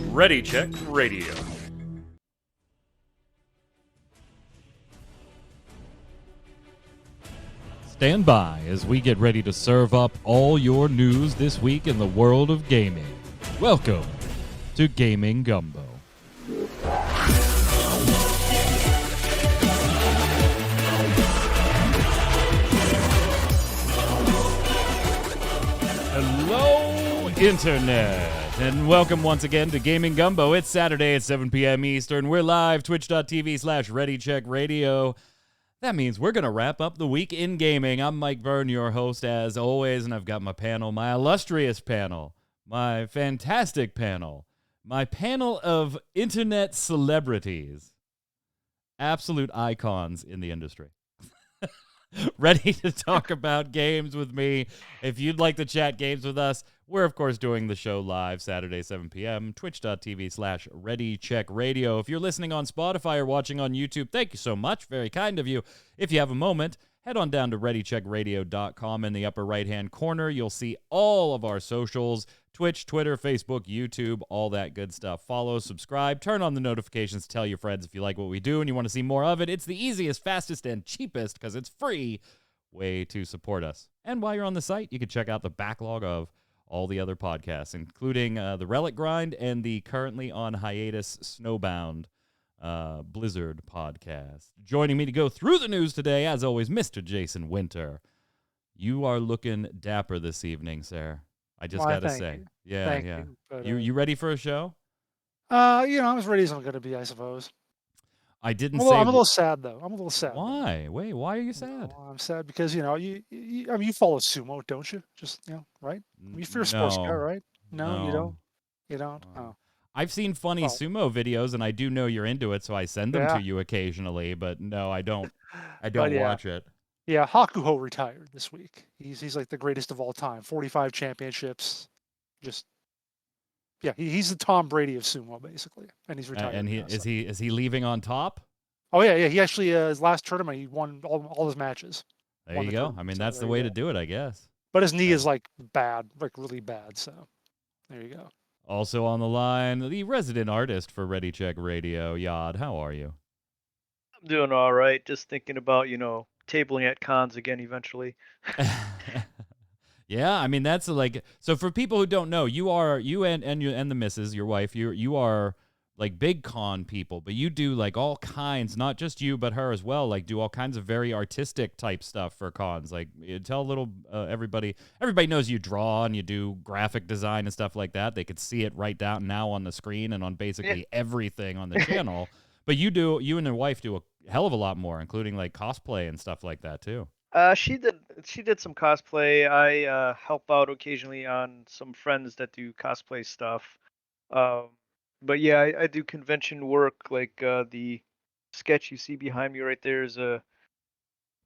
Ready Check Radio. Stand by as we get ready to serve up all your news this week in the world of gaming. Welcome to Gaming Gumbo. Hello, Internet, and welcome once again to Gaming Gumbo. It's Saturday at 7 p.m. Eastern. We're live, twitch.tv/ReadyCheckRadio. That means we're going to wrap up the week in gaming. I'm Mike Byrne, your host, as always, and I've got my panel, my illustrious panel, my fantastic panel, my panel of internet celebrities, absolute icons in the industry. Ready to talk about games with me. If you'd like to chat games with us, we're, of course, doing the show live Saturday, 7 p.m., twitch.tv/ReadyCheckRadio. If you're listening on Spotify or watching on YouTube, thank you so much. Very kind of you. If you have a moment, head on down to readycheckradio.com. In the upper right-hand corner, you'll see all of our socials, Twitch, Twitter, Facebook, YouTube, all that good stuff. Follow, subscribe, turn on the notifications, tell your friends if you like what we do and you want to see more of it. It's the easiest, fastest, and cheapest, because it's free, way to support us. And while you're on the site, you can check out the backlog of all the other podcasts, including the Relic Grind and the currently on hiatus Snowbound Blizzard podcast. Joining me to go through the news today, as always, Mr. Jason Winter. You are looking dapper this evening, sir. I just got to say. You. Yeah, thank yeah. You, but, you ready for a show? I'm as ready as I'm going to be, I suppose. I didn't I'm a little sad, though. I'm a little sad. Why? Wait, why are you sad? I'm sad because, you follow sumo, don't you? Just, right? You're a sports guy, right? No, you don't? You don't? Oh. I've seen funny sumo videos, and I do know you're into it, so I send them to you occasionally, but no, I don't watch it. Yeah, Hakuho retired this week. He's like the greatest of all time. 45 championships. He's the Tom Brady of sumo, basically, and he's retired. And is he leaving on top? Oh yeah. He actually his last tournament he won all his matches. There you go. I mean, that's the way to do it, I guess. But his knee is like bad, like really bad. So there you go. Also on the line, the resident artist for Ready Check Radio, Yad. How are you? I'm doing all right. Just thinking about tabling at cons again eventually. Yeah, I mean that's so for people who don't know, you and the missus, your wife, you are like big con people, but you do like all kinds, not just you but her as well, like do all kinds of very artistic type stuff for cons. Like tell a little everybody knows you draw and you do graphic design and stuff like that. They could see it right down now on the screen and on basically everything on the channel. But you and your wife do a hell of a lot more, including like cosplay and stuff like that too. She did some cosplay. I help out occasionally on some friends that do cosplay stuff. But yeah, I do convention work. Like the sketch you see behind me right there is a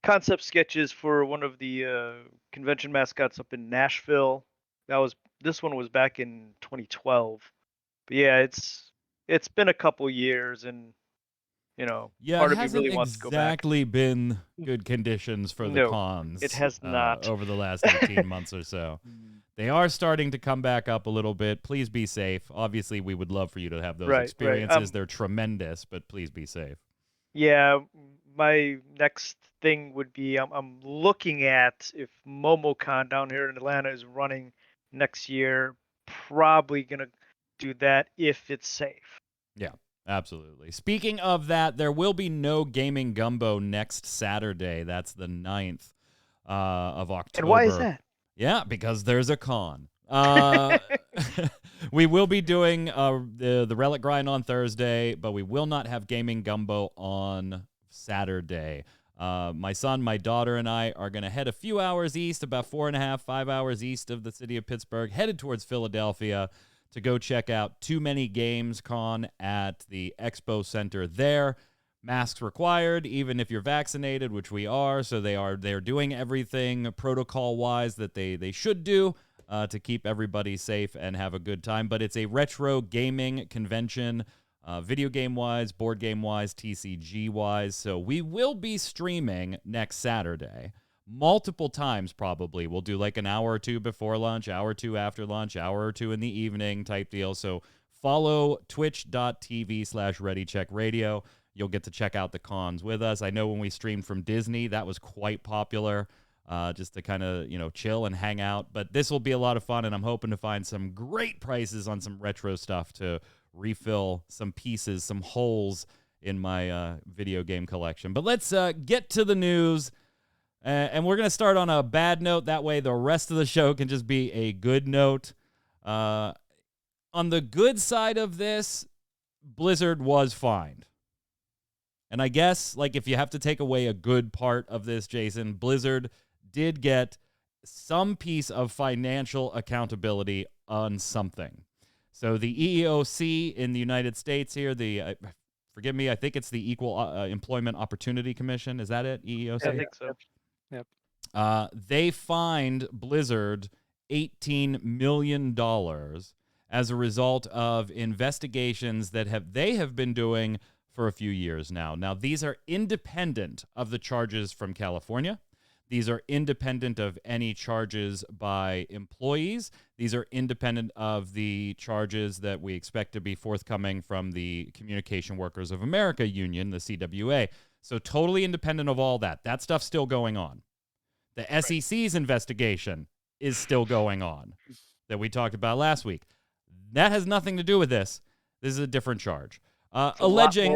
concept sketches for one of the convention mascots up in Nashville. This one was back in 2012. But yeah, it's been a couple years and. Part of me really wants to go back. It hasn't exactly been good conditions for the cons. It has not. Over the last 18 months or so. They are starting to come back up a little bit. Please be safe. Obviously, we would love for you to have those experiences. Right. They're tremendous, but please be safe. Yeah, my next thing would be I'm looking at if MomoCon down here in Atlanta is running next year. Probably going to do that if it's safe. Yeah. Absolutely. Speaking of that, there will be no Gaming Gumbo next Saturday. That's the 9th of October. And why is that? Yeah, because there's a con. We will be doing the Relic Grind on Thursday, but we will not have Gaming Gumbo on Saturday. My son, my daughter, and I are going to head a few hours east, about 4.5 hours east of the city of Pittsburgh, headed towards Philadelphia, to go check out Too Many Games Con at the Expo Center there. Masks required, even if you're vaccinated, which we are. So they're doing everything protocol-wise that they should do to keep everybody safe and have a good time. But it's a retro gaming convention, video game-wise, board game-wise, TCG-wise. So we will be streaming next Saturday. multiple times probably. We'll do like an hour or two before lunch, hour or two after lunch, hour or two in the evening type deal. So follow twitch.tv/ReadyCheckRadio. You'll get to check out the cons with us. I know when we streamed from Disney, that was quite popular, just to kind of, chill and hang out. But this will be a lot of fun, and I'm hoping to find some great prices on some retro stuff to refill some pieces, some holes in my video game collection. But let's get to the news. And we're going to start on a bad note. That way the rest of the show can just be a good note. On the good side of this, Blizzard was fined. And I guess, like, if you have to take away a good part of this, Jason, Blizzard did get some piece of financial accountability on something. So the EEOC in the United States here, forgive me, I think it's the Equal Employment Opportunity Commission. Is that it, EEOC? I think so. Yep. They fined Blizzard $18 million as a result of investigations that they have been doing for a few years now. Now, these are independent of the charges from California. These are independent of any charges by employees. These are independent of the charges that we expect to be forthcoming from the Communication Workers of America Union, the CWA. So totally independent of all that. That stuff's still going on. The SEC's investigation is still going on that we talked about last week. That has nothing to do with this. This is a different charge. Alleging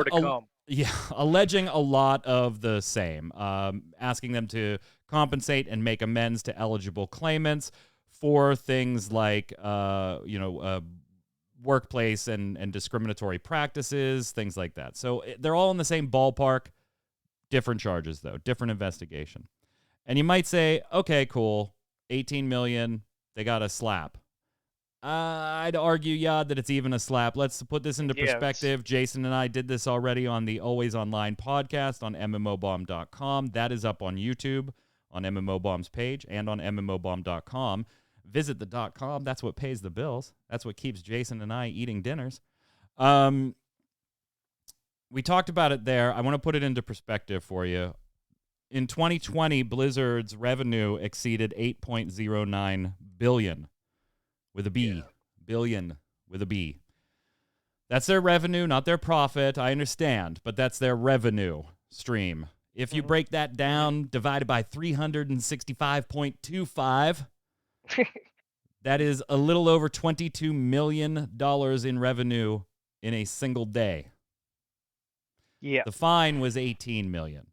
a lot of the same, asking them to compensate and make amends to eligible claimants for things like, workplace and discriminatory practices, things like that. So they're all in the same ballpark, different charges though, different investigation. And you might say, okay, cool, 18 million, they got a slap. I'd argue, Yad, that it's even a slap. Let's put this into perspective. Jason and I did this already on the Always Online podcast on mmobomb.com. That is up on YouTube on MMOBomb's page and on mmobomb.com. Visit the .com. That's what pays the bills. That's what keeps Jason and I eating dinners. We talked about it there. I want to put it into perspective for you. In 2020, Blizzard's revenue exceeded $8.09 billion. With a B. Yeah. Billion with a B. That's their revenue, not their profit. I understand, but that's their revenue stream. If you break that down, divided by 365.25, that is a little over $22 million in revenue in a single day. Yeah. The fine was $18 million.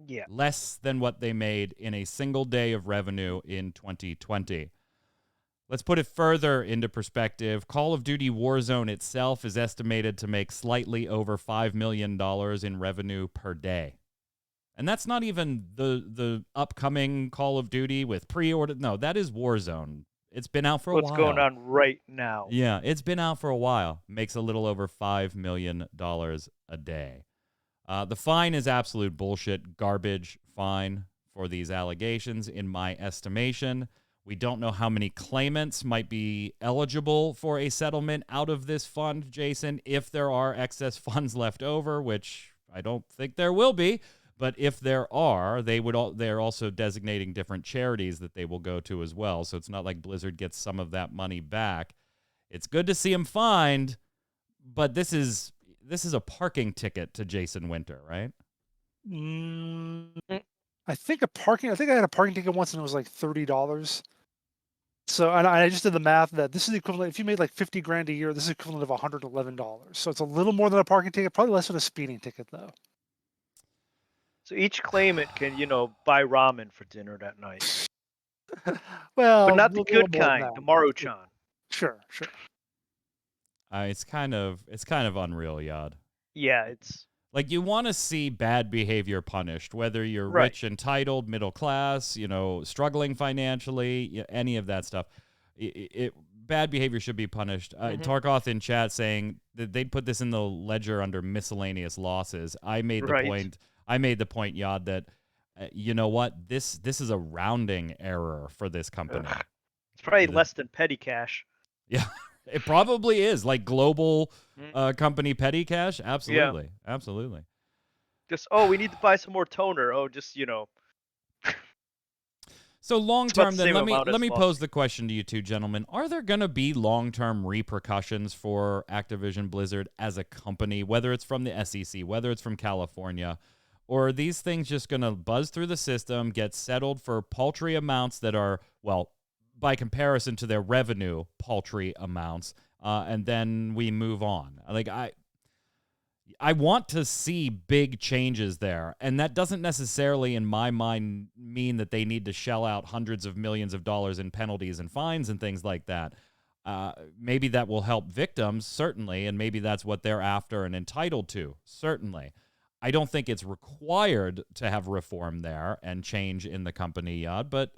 Yeah. Less than what they made in a single day of revenue in 2020. Let's put it further into perspective. Call of Duty Warzone itself is estimated to make slightly over $5 million in revenue per day. And that's not even the upcoming Call of Duty with pre-order. No, that is Warzone. It's been out for a while. What's going on right now? Yeah, it's been out for a while. Makes a little over $5 million a day. The fine is absolute bullshit, garbage fine for these allegations, in my estimation. We don't know how many claimants might be eligible for a settlement out of this fund, Jason, if there are excess funds left over, which I don't think there will be. But if there are, they're also designating different charities that they will go to as well. So it's not like Blizzard gets some of that money back. It's good to see them fined, but this is a parking ticket to Jason Winter, right? I think I had a parking ticket once and it was like $30. So, and I just did the math that this is the equivalent. If you made like $50,000 a year, this is equivalent of $111. So it's a little more than a parking ticket, probably less than a speeding ticket though. So each claimant can, buy ramen for dinner that night. Well, but not the good kind, the Maruchan. Sure. It's kind of unreal, Yad. Yeah, it's like you want to see bad behavior punished, whether you're rich, entitled, middle class, struggling financially, any of that stuff. Bad behavior should be punished. Tarkoth in chat saying that they'd put this in the ledger under miscellaneous losses. I made the point, Yad, that you know what? This is a rounding error for this company. It's probably less than petty cash. Yeah. It probably is, like global company petty cash. Absolutely. Yeah. Absolutely. Just, we need to buy some more toner. So long It's about term, the then same let me amount as pose lawsuit. the question to you two gentlemen: are there going to be long term repercussions for Activision Blizzard as a company, whether it's from the SEC, whether it's from California, or are these things just going to buzz through the system, get settled for paltry amounts that are, well, by comparison to their revenue, paltry amounts, and then we move on? Like I want to see big changes there, and that doesn't necessarily, in my mind, mean that they need to shell out hundreds of millions of dollars in penalties and fines and things like that. Maybe that will help victims, certainly, and maybe that's what they're after and entitled to, certainly. I don't think it's required to have reform there and change in the company yet, but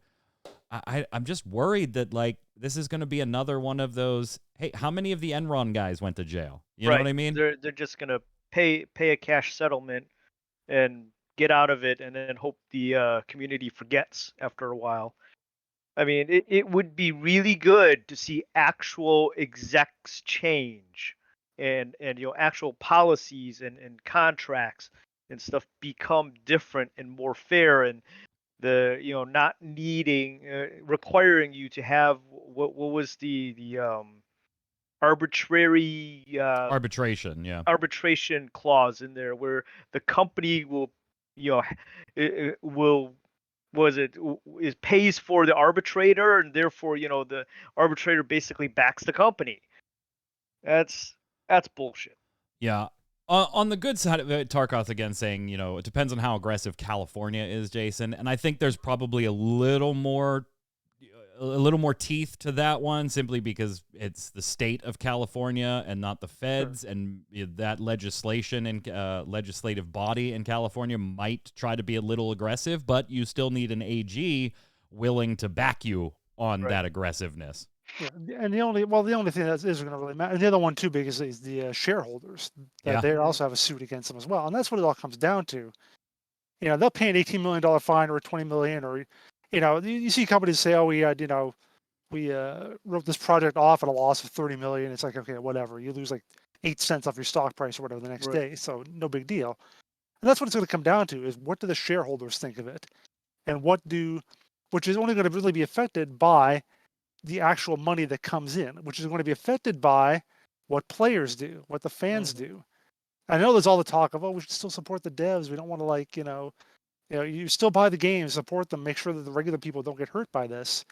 I'm just worried that, like, this is going to be another one of those, hey, how many of the Enron guys went to jail? You know what I mean? They're just gonna pay a cash settlement and get out of it, and then hope the community forgets after a while. I mean, it would be really good to see actual execs change, and actual policies and contracts and stuff become different and more fair, and the not needing requiring you to have what was the arbitrary Arbitration, yeah. arbitration clause in there where the company will you know it will was it is pays for the arbitrator, and therefore the arbitrator basically backs the company. That's bullshit. Yeah. On the good side of it, Tarkoth again saying, it depends on how aggressive California is, Jason. And I think there's probably a little more teeth to that one, simply because it's the state of California and not the feds. Sure. And that legislation and legislative body in California might try to be a little aggressive, but you still need an AG willing to back you on that aggressiveness. Yeah, and the only thing that is going to really matter, and the other one too big is the shareholders. That they also have a suit against them as well, and that's what it all comes down to. They'll pay an $18 million fine or a $20 million, or you see companies say, oh, we wrote this project off at a loss of $30 million. It's like, okay, whatever. You lose like 8 cents off your stock price or whatever the next day, so no big deal. And that's what it's going to come down to: is what do the shareholders think of it, and which is only going to really be affected by the actual money that comes in, which is going to be affected by what players do, what the fans do. I know there's all the talk of, oh, we should still support the devs. We don't want to you still buy the games, support them, make sure that the regular people don't get hurt by this.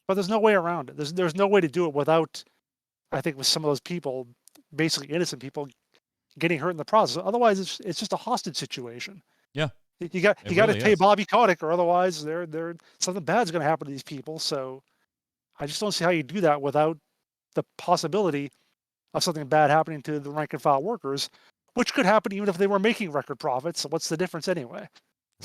But there's no way around it. There's no way to do it without, I think, with some of those people, basically innocent people, getting hurt in the process. Otherwise, it's just a hostage situation. Yeah. You got to pay Bobby Kotick, or otherwise something bad's going to happen to these people. So I just don't see how you do that without the possibility of something bad happening to the rank and file workers, which could happen even if they were making record profits. So what's the difference anyway?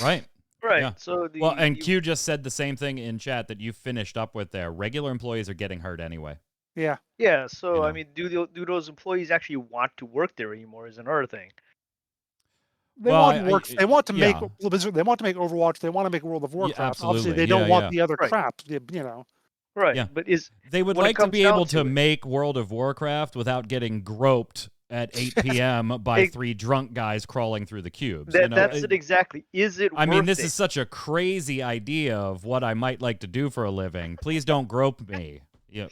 Right. Right. Yeah. So Q just said the same thing in chat that you finished up with there. Regular employees are getting hurt anyway. Yeah. Yeah. So I mean, do those employees actually want to work there anymore? Is another thing. They want to work. They want to make Overwatch. They want to make World of Warcraft. Absolutely. Obviously, they don't want the other crap. Right. Yeah. But they would like to be able to make World of Warcraft without getting groped at 8 p.m. by 3 drunk guys crawling through the cubes. That's it exactly. Is it? I mean, this is such a crazy idea of what I might like to do for a living. Please don't grope me. Yeah.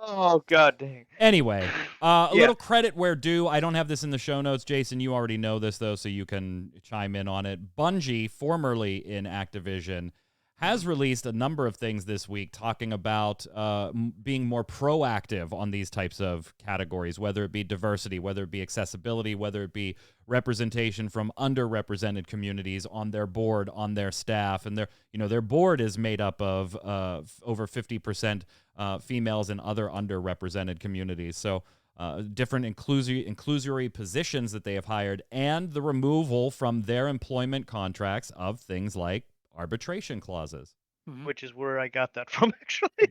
Oh, god dang. Anyway, a little credit where due. I don't have this in the show notes. Jason, you already know this, though, so you can chime in on it. Bungie, formerly in Activision, has released a number of things this week talking about being more proactive on these types of categories, whether it be diversity, whether it be accessibility, whether it be representation from underrepresented communities on their board, on their staff. And their board is made up of over 50% females and other underrepresented communities. So different inclusory positions that they have hired, and the removal from their employment contracts of things like arbitration clauses. Which is where I got that from, actually.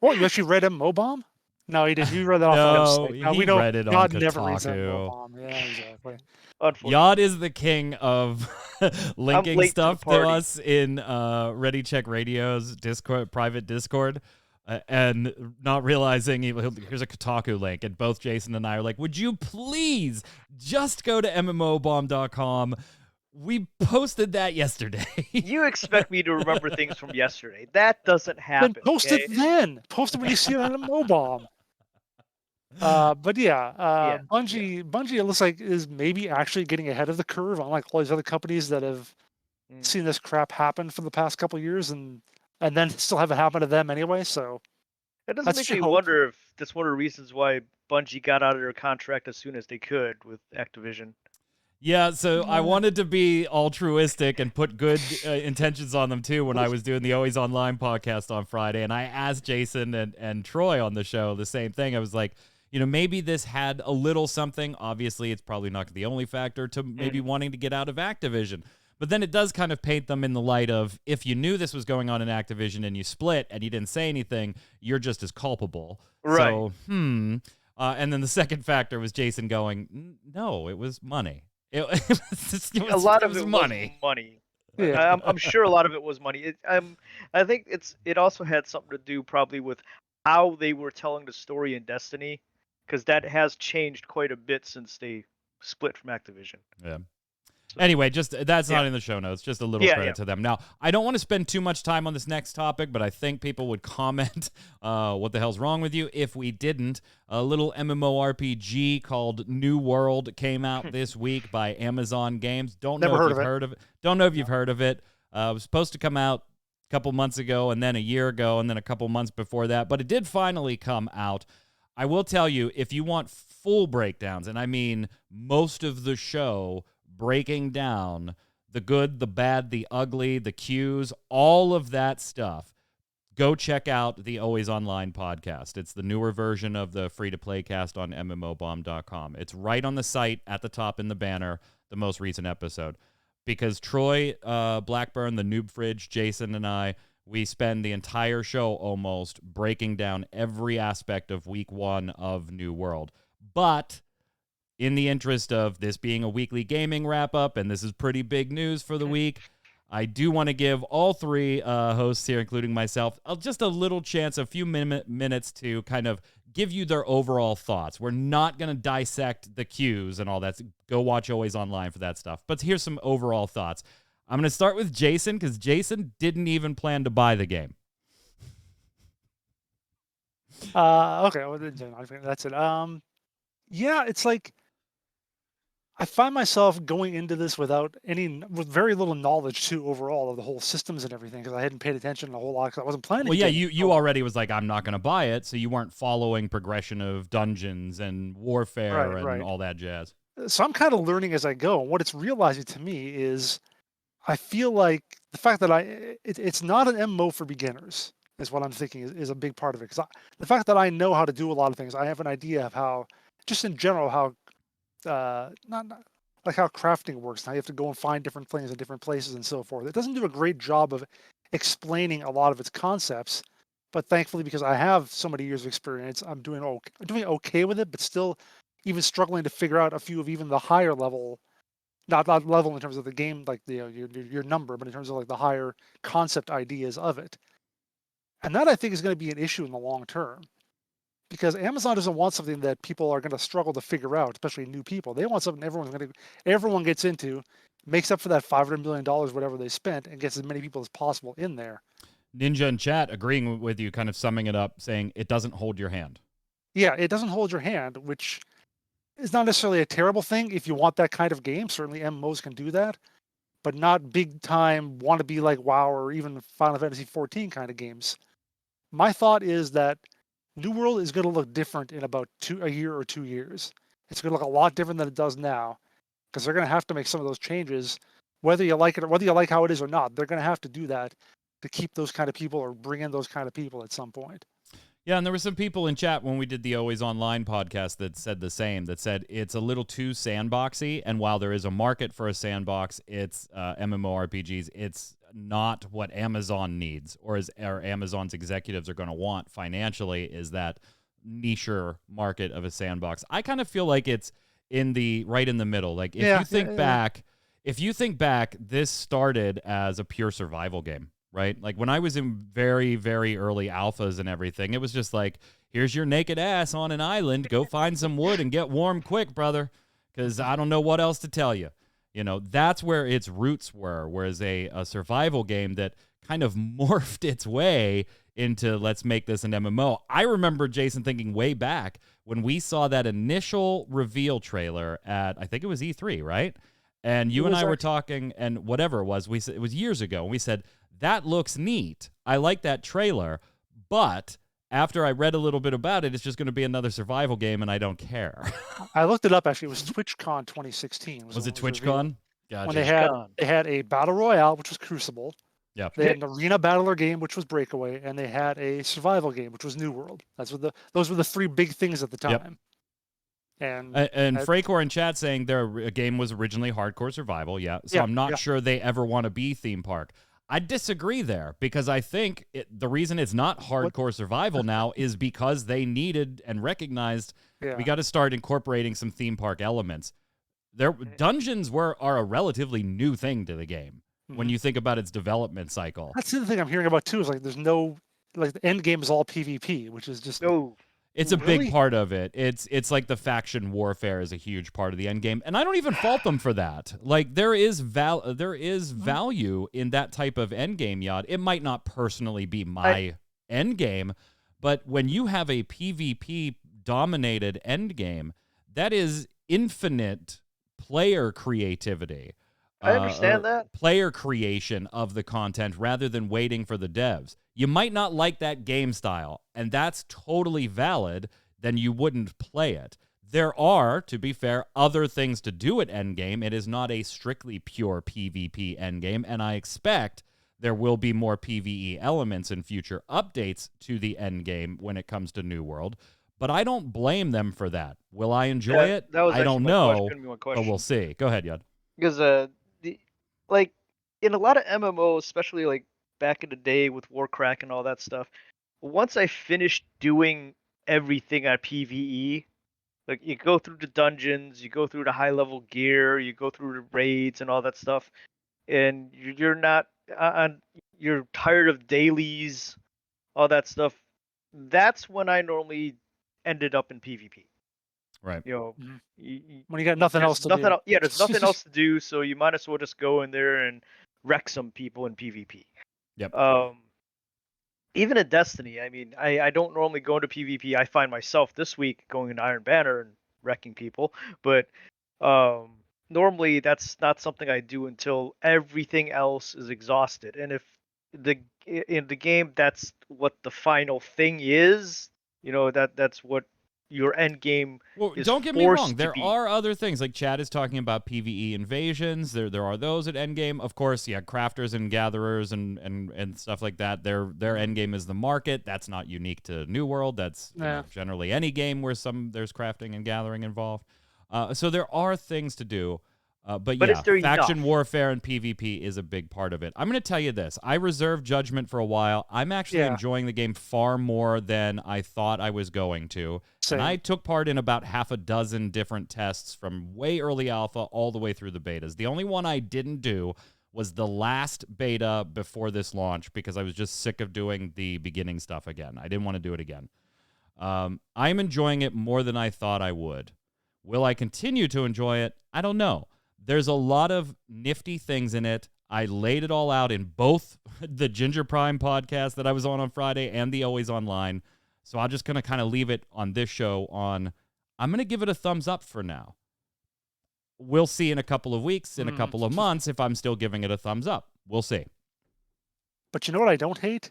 Well, you actually read MoBomb? No, he didn't. You read that off the website. No, he read it on Kotaku. Never reads that MoBomb. Yeah, exactly. Yod is the king of linking stuff to us in Ready Check Radio's Discord, private Discord, and not realizing here's a Kotaku link, and both Jason and I are like, would you please just go to MMOBomb.com, We posted that yesterday. You expect me to remember things from yesterday. That doesn't Then happen. post Okay? it then. Post it when you see it on a mobile. But yeah, Yeah. Bungie, it looks like is maybe actually getting ahead of the curve, unlike all these other companies that have Mm. seen this crap happen for the past couple of years, and then still have it happen to them anyway. So It doesn't that's make your me hope. wonder if that's one of the reasons why Bungie got out of their contract as soon as they could with Activision. Yeah, so I Yeah. wanted to be altruistic and put good intentions on them too when I was doing the Always Online podcast on Friday. And I asked Jason and Troy on the show the same thing. I was like, maybe this had a little something. Obviously, it's probably not the only factor to maybe wanting to get out of Activision. But then it does kind of paint them in the light of if you knew this was going on in Activision and you split and you didn't say anything, you're just as culpable. Right. So, and then the second factor was Jason going, no, it was money. It was A lot of was it money. was money. Yeah. I'm sure a lot of it was money. I think it also had something to do probably with how they were telling the story in Destiny, because that has changed quite a bit since they split from Activision. Yeah. Anyway, just that's Yeah. not in the show notes. Just a little credit to them. Now, I don't want to spend too much time on this next topic, but I think people would comment, what the hell's wrong with you if we didn't. A little MMORPG called New World came out this week by Amazon Games. Don't know if you've heard of it. Don't know if you've heard of it. It was supposed to come out a couple months ago, and then a year ago, and then a couple months before that, but it did finally come out. I will tell you, if you want full breakdowns, and I mean most of the show breaking down the good, the bad, the ugly, the cues, all of that stuff, go check out the Always Online podcast. It's the newer version of the free-to-play cast on mmobomb.com. It's right on the site at the top in the banner, the most recent episode. Because Troy Blackburn, the Noob Fridge, Jason, and I, we spend the entire show almost breaking down every aspect of week 1 of New World. But in the interest of this being a weekly gaming wrap-up, and this is pretty big news for the week, I do want to give all three hosts here, including myself, just a little chance, a few minutes to kind of give you their overall thoughts. We're not going to dissect the cues and all that. Go watch Always Online for that stuff. But here's some overall thoughts. I'm going to start with Jason, because Jason didn't even plan to buy the game. Okay, well, that's it. Yeah, it's like I find myself going into this with very little knowledge too overall of the whole systems and everything, because I hadn't paid attention a whole lot because I wasn't planning. Well, yeah, to. you already was like, I'm not going to buy it, so you weren't following progression of dungeons and warfare and all that jazz. So I'm kind of learning as I go, and what it's realizing to me is I feel like the fact that it's not an MMO for beginners is what I'm thinking is a big part of it. Because the fact that I know how to do a lot of things, I have an idea of how, just in general, how not like how crafting works. Now you have to go and find different things in different places and so forth. It doesn't do a great job of explaining a lot of its concepts, but thankfully, because I have so many years of experience, I'm doing okay with it, but still even struggling to figure out a few of even the higher level, not level in terms of the game, like your number, but in terms of like the higher concept ideas of it. And that I think is going to be an issue in the long term, because Amazon doesn't want something that people are going to struggle to figure out, especially new people. They want something everyone gets into, makes up for that $500 million, whatever they spent, and gets as many people as possible in there. Ninja in chat agreeing with you, kind of summing it up, saying it doesn't hold your hand. Yeah, it doesn't hold your hand, which is not necessarily a terrible thing if you want that kind of game. Certainly MMOs can do that, but not big time, want to be like WoW or even Final Fantasy 14 kind of games. My thought is that New World is going to look different in about a year or 2 years. It's going to look a lot different than it does now, because they're going to have to make some of those changes, whether you like it or whether you like how it is or not. They're going to have to do that to keep those kind of people or bring in those kind of people at some point. Yeah, and there were some people in chat when we did the Always Online podcast that said the same, that said it's a little too sandboxy, and while there is a market for a sandbox, it's MMORPGs, it's not what Amazon needs, or Amazon's executives are going to want financially, is that nicher market of a sandbox. I kind of feel like it's right in the middle. Like if you think back, this started as a pure survival game. Right? Like when I was in very, very early alphas and everything, it was just like, here's your naked ass on an island. Go find some wood and get warm quick, brother, because I don't know what else to tell you. You know, that's where its roots were, whereas a survival game that kind of morphed its way into let's make this an MMO. I remember, Jason, thinking way back when we saw that initial reveal trailer at, I think it was E3, right? And you and I were talking, and whatever it was it was years ago, and we said, that looks neat. I like that trailer, but after I read a little bit about it, it's just going to be another survival game, and I don't care. I looked it up, actually. It was TwitchCon 2016. Was it TwitchCon? Gotcha. When they had a battle royale, which was Crucible. Yeah. They had an arena battler game, which was Breakaway, and they had a survival game, which was New World. Those were the three big things at the time. Yep. And Fracor in chat saying their game was originally hardcore survival. Yeah. So I'm not sure they ever want to be theme park. I disagree there, because I think the reason it's not hardcore survival now is because they needed and recognized we got to start incorporating some theme park elements. Dungeons are a relatively new thing to the game when you think about its development cycle. That's the other thing I'm hearing about too, is like there's no, like, the end game is all PvP, which is just It's a big part of it. It's like the faction warfare is a huge part of the end game, and I don't even fault them for that. Like, there is value in that type of end game, Yod. It might not personally be my end game, but when you have a PvP dominated end game, that is infinite player creativity. I understand that. Player creation of the content rather than waiting for the devs. You might not like that game style, and that's totally valid. Then you wouldn't play it. There are, to be fair, other things to do at endgame. It is not a strictly pure PvP endgame, and I expect there will be more PvE elements in future updates to the endgame when it comes to New World. But I don't blame them for that. Will I enjoy it? I don't know, but we'll see. Go ahead, Yud. Because like in a lot of MMOs, especially like back in the day with Warcraft and all that stuff, once I finished doing everything on PvE, like you go through the dungeons, you go through the high level gear, you go through the raids and all that stuff, and you're not you're tired of dailies, all that stuff. That's when I normally ended up in PvP. Right. You know, when you got nothing else to do. Yeah, there's nothing else to do, so you might as well just go in there and wreck some people in PvP. Yep. Even in Destiny, I mean, I don't normally go into PvP. I find myself this week going into Iron Banner and wrecking people, but normally that's not something I do until everything else is exhausted. And if in the game that's what the final thing is, you know, that's what your end game is. Don't get me wrong. There are other things, like Chad is talking about PvE invasions. There are those at endgame. Of course, crafters and gatherers and stuff like that. Their endgame is the market. That's not unique to New World. That's generally any game where there's crafting and gathering involved. So there are things to do. But faction warfare and PvP is a big part of it. I'm going to tell you this. I reserved judgment for a while. I'm actually enjoying the game far more than I thought I was going to. Same. And I took part in about half a dozen different tests from way early alpha all the way through the betas. The only one I didn't do was the last beta before this launch because I was just sick of doing the beginning stuff again. I didn't want to do it again. I'm enjoying it more than I thought I would. Will I continue to enjoy it? I don't know. There's a lot of nifty things in it. I laid it all out in both the Ginger Prime podcast that I was on Friday and the Always Online. So I'm just going to kind of leave it on this show I'm going to give it a thumbs up for now. We'll see in a couple of weeks, in a couple of months, if I'm still giving it a thumbs up. We'll see. But you know what I don't hate?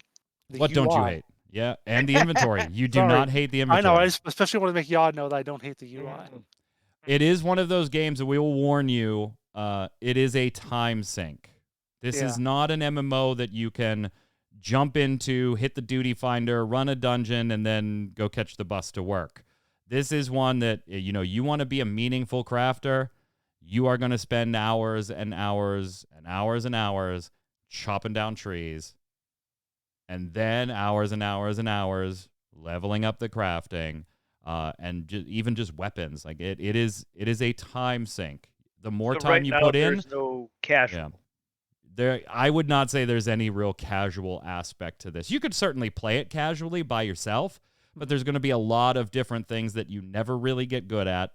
What don't you hate? Yeah, and the inventory. You do not hate the inventory. I know. I especially want to make Yod know that I don't hate the UI. It is one of those games that we will warn you, it is a time sink. This is not an MMO that you can jump into, hit the duty finder, run a dungeon, and then go catch the bus to work. This is one that, you want to be a meaningful crafter, you are going to spend hours and hours and hours and hours chopping down trees, and then hours and hours and hours leveling up the crafting. And even just weapons, like it is a time sink. The more time you put in, there's no casual. I would not say there's any real casual aspect to this. You could certainly play it casually by yourself, but there's going to be a lot of different things that you never really get good at.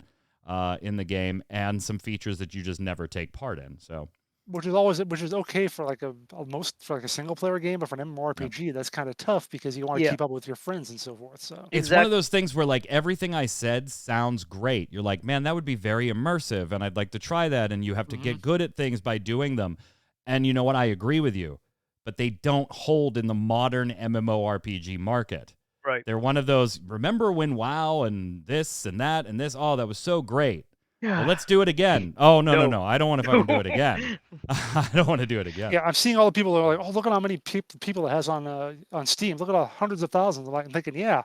in the game, and some features that you just never take part in. So, which is okay for like a single player game, but for an MMORPG, that's kind of tough because you want to Yeah. keep up with your friends and so forth. So it's one of those things where like everything I said sounds great. You're like, man, that would be very immersive, and I'd like to try that. And you have to get good at things by doing them. And you know what? I agree with you, but they don't hold in the modern MMORPG market. Right. They're one of those. Remember when WoW and this and that and this? Oh, that was so great. Well, let's do it again. Oh, no. I don't want to fucking do it again. I don't want to do it again. yeah, I'm seeing all the people that are like, oh, look at how many people it has on Steam. Look at all hundreds of thousands. I'm thinking, yeah,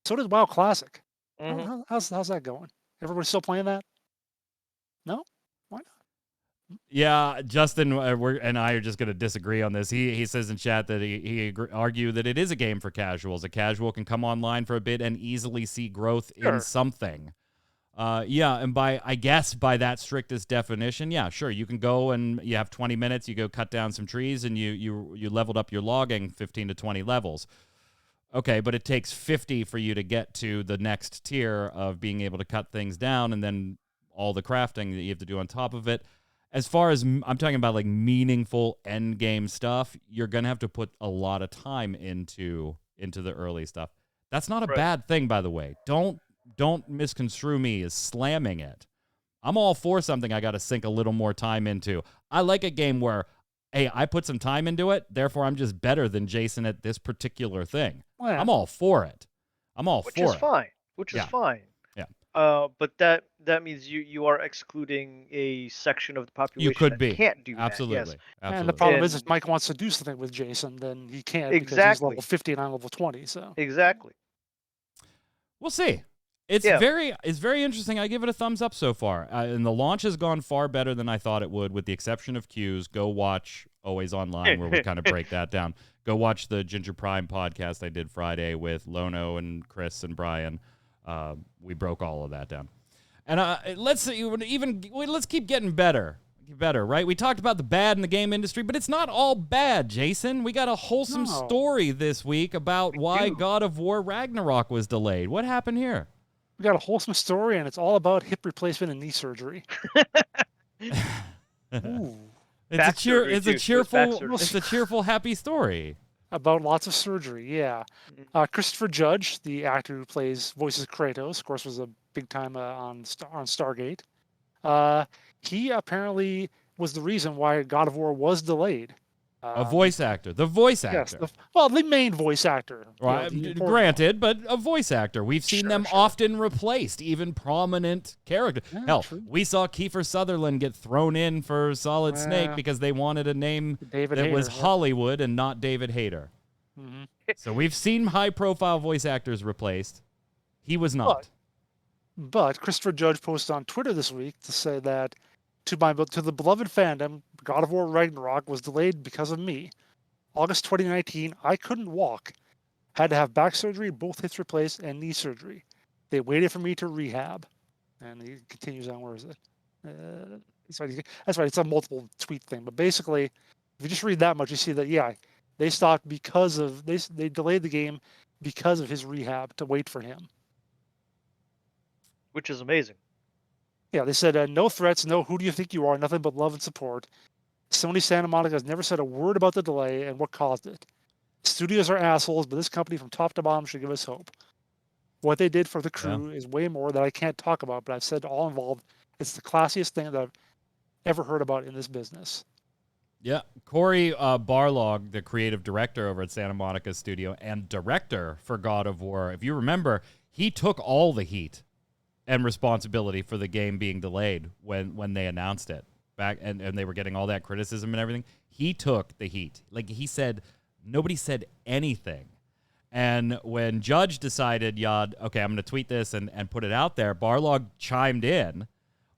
so did WoW Classic. How's that going? Everybody still playing that? No? Why not? Yeah, Justin and I are just going to disagree on this. He says in chat that he argue that it is a game for casuals. A casual can come online for a bit and easily see growth in something. Yeah, and I guess by that strictest definition, yeah, sure, you can go and you have 20 minutes, you go cut down some trees, and you leveled up your logging 15 to 20 levels. Okay, but it takes 50 for you to get to the next tier of being able to cut things down, and then all the crafting that you have to do on top of it. As far as I'm talking about like meaningful end game stuff, you're gonna have to put a lot of time into the early stuff. That's not a bad thing, by the way. Don't misconstrue me as slamming it. I'm all for something I got to sink a little more time into. I like a game where, hey, I put some time into it, therefore I'm just better than Jason at this particular thing. Well, yeah. I'm all for it. Which is fine. Yeah. But that means you are excluding a section of the population You could that be. can't do Absolutely. that. Yes. Absolutely. And the problem is, if Mike wants to do something with Jason, then he can't because he's level 50 and I'm level 20. So exactly. We'll see. It's very interesting. I give it a thumbs up so far. And the launch has gone far better than I thought it would, with the exception of queues. Go watch Always Online, where we kind of break that down. Go watch the Ginger Prime podcast I did Friday with Lono and Chris and Brian. We broke all of that down. And let's keep getting better. Better, right? We talked about the bad in the game industry, but it's not all bad, Jason. We got a wholesome story this week about why God of War Ragnarok was delayed. What happened here? We got a wholesome story, and it's all about hip replacement and knee surgery. Ooh. It's a cheerful, happy story. About lots of surgery, yeah. Christopher Judge, the actor who voices Kratos, of course, was a big time on Stargate. He apparently was the reason why God of War was delayed. A voice actor. The voice actor. Yes, the main voice actor. Right, granted, but a voice actor. We've seen them often replaced, even prominent characters. Yeah, hell, true. we saw Kiefer Sutherland get thrown in for Solid Snake because they wanted a name that was Hollywood and not David Hayter. Mm-hmm. So we've seen high-profile voice actors replaced. He was not. But Christopher Judge posted on Twitter this week to say that to the beloved fandom, God of War Ragnarok was delayed because of me. August 2019, I couldn't walk. Had to have back surgery, both hips replaced, and knee surgery. They waited for me to rehab. And he continues on, where is it? That's right, it's a multiple tweet thing. But basically, if you just read that much, you see that, they stopped because of, they delayed the game because of his rehab to wait for him. Which is amazing. Yeah, they said, no threats, no who do you think you are, nothing but love and support. Sony Santa Monica has never said a word about the delay and what caused it. Studios are assholes, but this company from top to bottom should give us hope. What they did for the crew is way more that I can't talk about, but I've said to all involved, it's the classiest thing that I've ever heard about in this business. Yeah, Corey Barlog, the creative director over at Santa Monica Studio and director for God of War, if you remember, he took all the heat and responsibility for the game being delayed when they announced it back, and they were getting all that criticism and everything. He took the heat. Like he said, nobody said anything. And when Judge decided, okay, I'm going to tweet this and put it out there, Barlog chimed in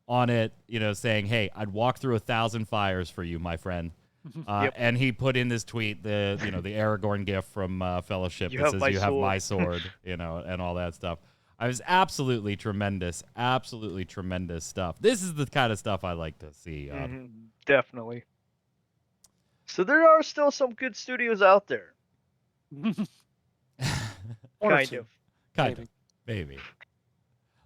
on it, saying, hey, I'd walk through 1,000 fires for you, my friend. And he put in this tweet, the Aragorn gif from Fellowship that says, you have my sword, and all that stuff. It was absolutely tremendous stuff. This is the kind of stuff I like to see. Definitely. So there are still some good studios out there. Kind of. Maybe.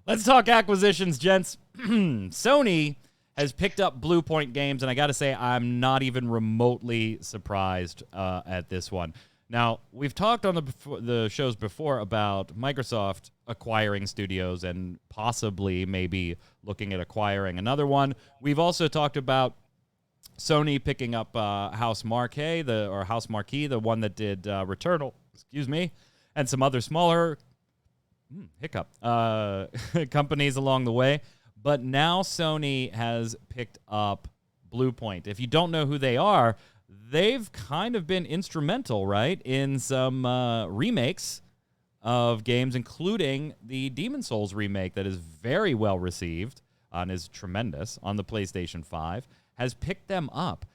Let's talk acquisitions, gents. Sony has picked up Blue Point Games, and I got to say, I'm not even remotely surprised at this one. Now, we've talked on the shows before about Microsoft acquiring studios and possibly maybe looking at acquiring another one. We've also talked about Sony picking up House Marquee, the one that did Returnal, and some other smaller companies along the way. But now Sony has picked up Blue Point. If you don't know who they are, they've kind of been instrumental, right, in some remakes of games, including the Demon's Souls remake that is very well received and is tremendous on the PlayStation 5, has picked them up.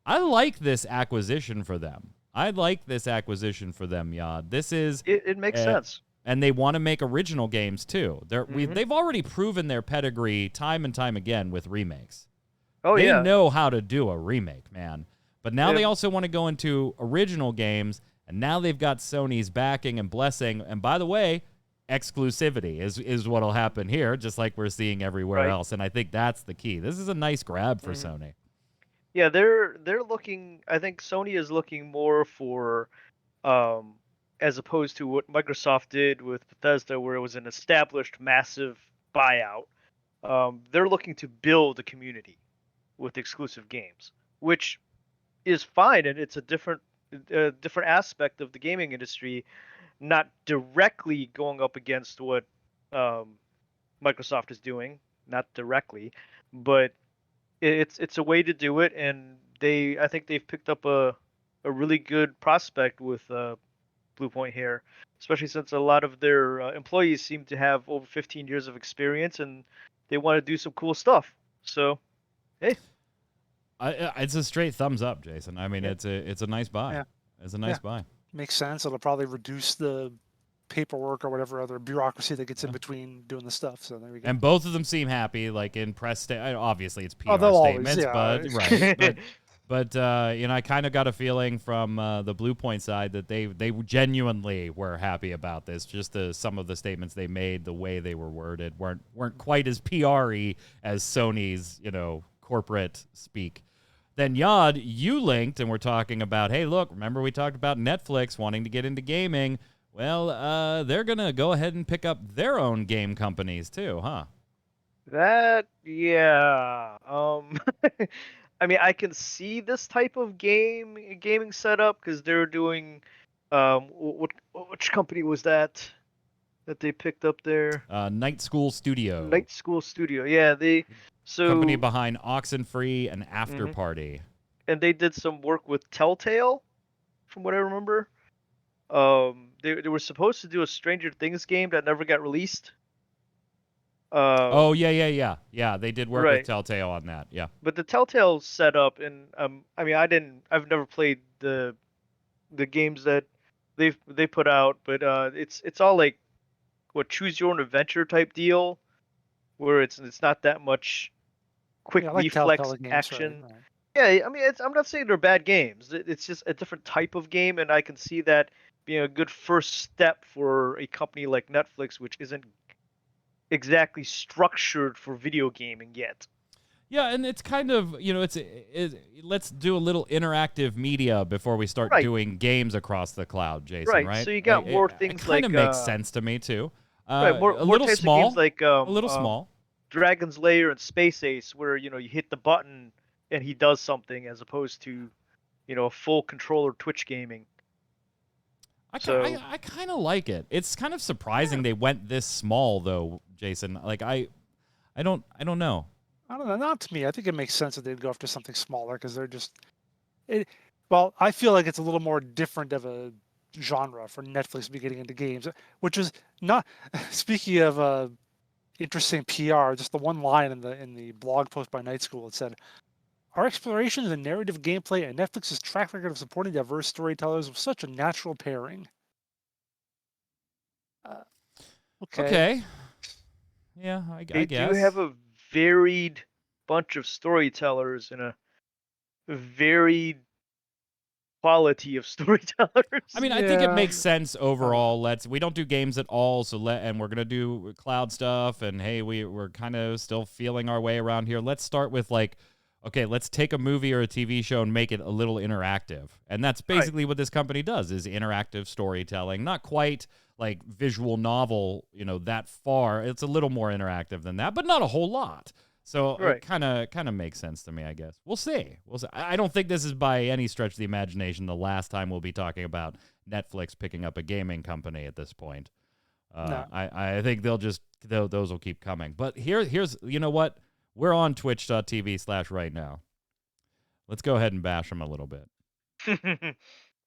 I like this acquisition for them. Yad. This is... It makes sense. And they want to make original games, too. They've already proven their pedigree time and time again with remakes. They know how to do a remake, man. But now they also want to go into original games, and now they've got Sony's backing and blessing. And by the way, exclusivity is what will happen here, just like we're seeing everywhere else. And I think that's the key. This is a nice grab for Sony. Yeah, they're looking. I think Sony is looking more for, as opposed to what Microsoft did with Bethesda, where it was an established massive buyout. They're looking to build a community with exclusive games, which is fine, and it's a different aspect of the gaming industry, not directly going up against what Microsoft is doing, not directly, but it's a way to do it, and I think they've picked up a really good prospect with Blue Point here, especially since a lot of their employees seem to have over 15 years of experience, and they want to do some cool stuff. So, hey. It's a straight thumbs up, Jason. I mean, it's a nice buy. Yeah. It's a nice buy. Makes sense. It'll probably reduce the paperwork or whatever other bureaucracy that gets in between doing the stuff. So there we go. And both of them seem happy, like in press. Obviously, it's PR statements, but right. But I kind of got a feeling from the Blue Point side that they genuinely were happy about this. Just some of the statements they made, the way they were worded, weren't quite as PR-y as Sony's corporate speak. Then Yad, you linked, and we're talking about, hey, look, remember we talked about Netflix wanting to get into gaming? Well, they're going to go ahead and pick up their own game companies too, huh? Yeah. I mean, I can see this type of gaming setup because they're doing, which company was that they picked up there? Night School Studio. Night School Studio, yeah. Company behind Oxenfree and After Party. And they did some work with Telltale, from what I remember. They were supposed to do a Stranger Things game that never got released. Yeah. They did work with Telltale on that. Yeah. But the Telltale setup, and I mean, I've never played the games that they put out, but it's all like choose your own adventure type deal, where it's not that much quick reflex action. Right. Yeah, I mean, I'm not saying they're bad games. It's just a different type of game, and I can see that being a good first step for a company like Netflix, which isn't exactly structured for video gaming yet. Yeah, and it's kind of, let's do a little interactive media before we start doing games across the cloud, Jason, right? So you got more things like... It kind of makes sense to me, too. More a little types small, of games like a little small. Dragon's Lair and Space Ace, where you hit the button and he does something, as opposed to full controller Twitch gaming. I kind of like it. It's kind of surprising they went this small, though, Jason. Like I don't know. I don't know. Not to me. I think it makes sense that they'd go after something smaller because they're just. Well, I feel like it's a little more different of a genre for Netflix to be getting into games, which is not. Speaking of interesting PR, just the one line in the blog post by Night School, it said, "Our explorations in narrative gameplay and Netflix's track record of supporting diverse storytellers was such a natural pairing." Okay. Yeah, I guess. They do have a varied bunch of storytellers and a varied quality of storytellers. I mean, I think it Yeah. makes sense overall. We don't do games at all, and we're gonna do cloud stuff. And hey, we're kind of still feeling our way around here. Let's start with okay, let's take a movie or a TV show and make it a little interactive. And that's basically what this company does: is interactive storytelling. Not quite like visual novel, that far. It's a little more interactive than that, but not a whole lot. So it kind of makes sense to me, I guess. We'll see. I don't think this is by any stretch of the imagination the last time we'll be talking about Netflix picking up a gaming company at this point. No. I think those will keep coming. But here's you know what? We're on twitch.tv/ right now. Let's go ahead and bash them a little bit.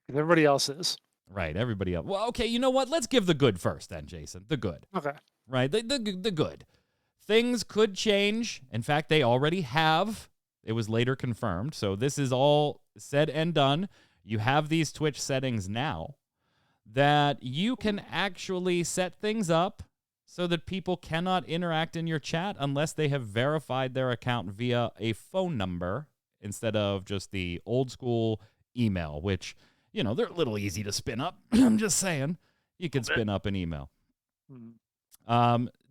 Everybody else is. Right, everybody else. Well, okay, you know what? Let's give the good first then, Jason. The good. Okay. Right, the good. Things could change. In fact, they already have. It was later confirmed. So this is all said and done. You have these Twitch settings now that you can actually set things up so that people cannot interact in your chat unless they have verified their account via a phone number instead of just the old school email, which, they're a little easy to spin up. I'm just saying. You can spin up an email.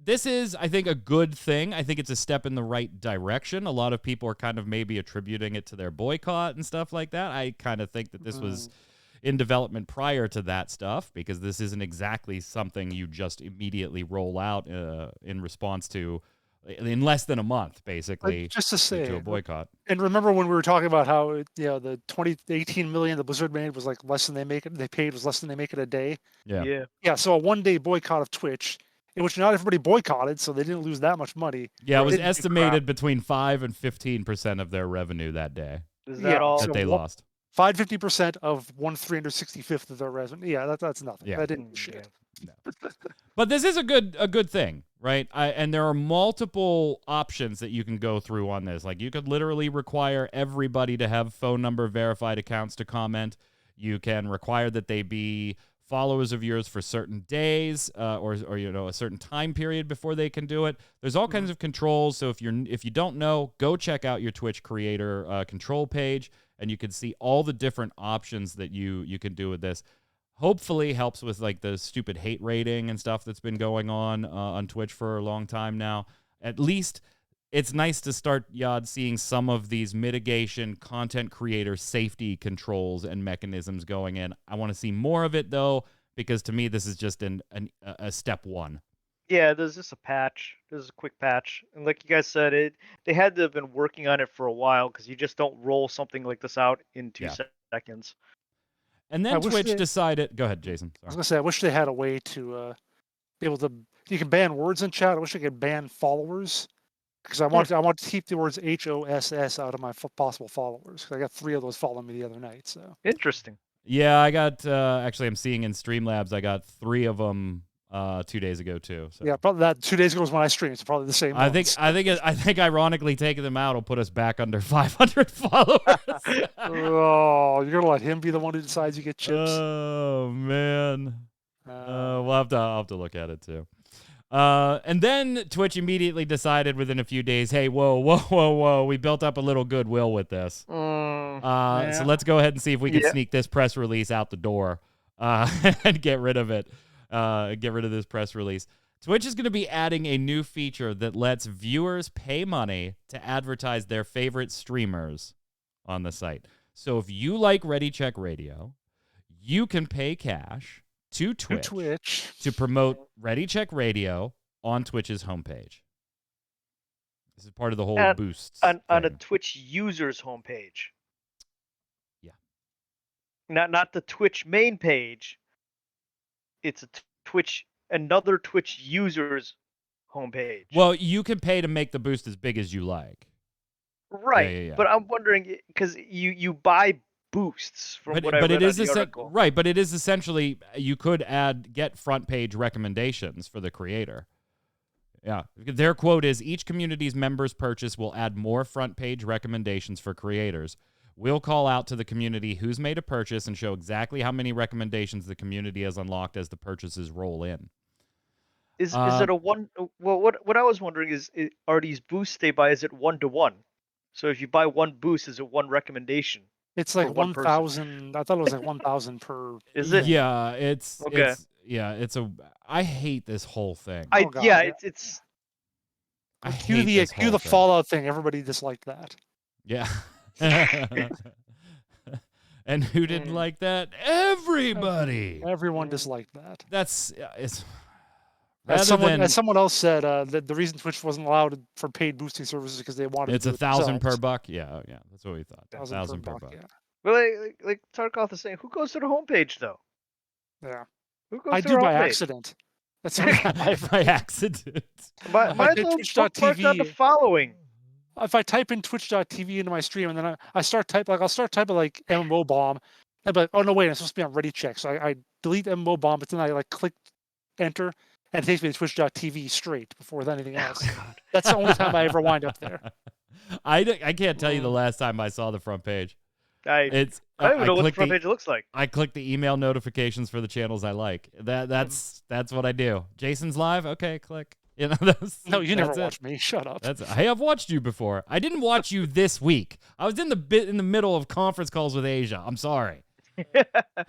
This is, I think, a good thing. I think it's a step in the right direction. A lot of people are kind of maybe attributing it to their boycott and stuff like that. I kind of think that this was in development prior to that stuff, because this isn't exactly something you just immediately roll out in response to in less than a month, basically, Just to say, to a boycott. And remember when we were talking about how the 18 million the Blizzard made was like less than they paid was less than they make it a day. Yeah. Yeah, so a 1-day boycott of Twitch, in which not everybody boycotted, so they didn't lose that much money. Yeah, it was estimated between 5 and 15% of their revenue that day. Is that all? That they lost? 50% of 1/365th of their revenue. Yeah, that's nothing. Yeah. That didn't shit. No. But this is a good thing, right? And there are multiple options that you can go through on this. Like, you could literally require everybody to have phone number verified accounts to comment. You can require that they be followers of yours for certain days, or a certain time period before they can do it. There's all kinds of controls. So if you don't know, go check out your Twitch creator control page, and you can see all the different options that you can do with this. Hopefully helps with like the stupid hate rating and stuff that's been going on Twitch for a long time now. At least it's nice to start, Yod, seeing some of these mitigation content creator safety controls and mechanisms going in. I want to see more of it, though, because to me this is just a step one. Yeah, there's just a patch. This is a quick patch, and like you guys said, they had to have been working on it for a while, because you just don't roll something like this out in 2 seconds. And then Twitch decided. Go ahead, Jason. Sorry. I was gonna say, I wish they had a way to be able to. You can ban words in chat. I wish I could ban followers, because I want to keep the words HOSS out of my possible followers. I got 3 of those following me the other night. So interesting. Yeah, I got. Actually, I'm seeing in Streamlabs, I got 3 of them 2 days ago too. So. Yeah, probably that 2 days ago was when I streamed. It's probably the same. I think ironically taking them out will put us back under 500 followers. Oh, you're gonna let him be the one who decides you get chips? Oh man, I'll have to look at it too. And then Twitch immediately decided within a few days, hey, whoa, we built up a little goodwill with this. So let's go ahead and see if we can sneak this press release out the door and get rid of it. Get rid of this press release. Twitch is going to be adding a new feature that lets viewers pay money to advertise their favorite streamers on the site. So if you like Ready Check Radio, you can pay cash to Twitch to promote Ready Check Radio on Twitch's homepage. This is part of the whole boost on a Twitch user's homepage. Yeah. Not the Twitch main page. It's another Twitch user's homepage. Well, you can pay to make the boost as big as you like. Right. Yeah. But I'm wondering, because you buy boosts from what I read on the article. Right, but it is essentially, you could get front page recommendations for the creator. Yeah. Their quote is, each community's members purchase will add more front page recommendations for creators. We'll call out to the community who's made a purchase and show exactly how many recommendations the community has unlocked as the purchases roll in. Is it a one? Well, what I was wondering is, are these boosts they buy? Is it 1-to-1? So if you buy one boost, is it one recommendation? It's like For one person. 1,000. I thought it was like 1,000 per. Is it? Yeah, it's Okay. it's a. I hate this whole thing. Oh, God, yeah, yeah. it's I Cue hate this cue whole the thing. Fallout thing. Everybody disliked that. Yeah. And who didn't like that? Everybody. Everyone disliked that. That's it's As rather than someone else said, the reason Twitch wasn't allowed for paid boosting services because they wanted it's to do it 1,000 per themselves. buck. Yeah, yeah, that's what we thought. 1,000 per buck. Yeah. well, like Tarkov is saying, who goes to the homepage though? Yeah. Who goes I to do the by homepage? accident. That's the only time By accident. Mine's did little bookmarked on the twitch.tv. following. If I type in twitch.tv into my stream and then I start typing, like I'll start typing like MMO bomb, I'd be like, oh no, wait, I'm supposed to be on Ready Check. So I delete MMO bomb, but then I like click enter and it takes me to twitch.tv straight before anything else. That's the only time I ever wind up there. I can't tell you the last time I saw the front page. I It's don't even know what the click front page looks like. I click the email notifications for the channels I like. That's what I do. Jason's live. Okay, click. You know, No, you never that's it. watched me. Shut up. I have watched you before. I didn't watch you this week. I was in the middle of conference calls with Asia. I'm sorry. I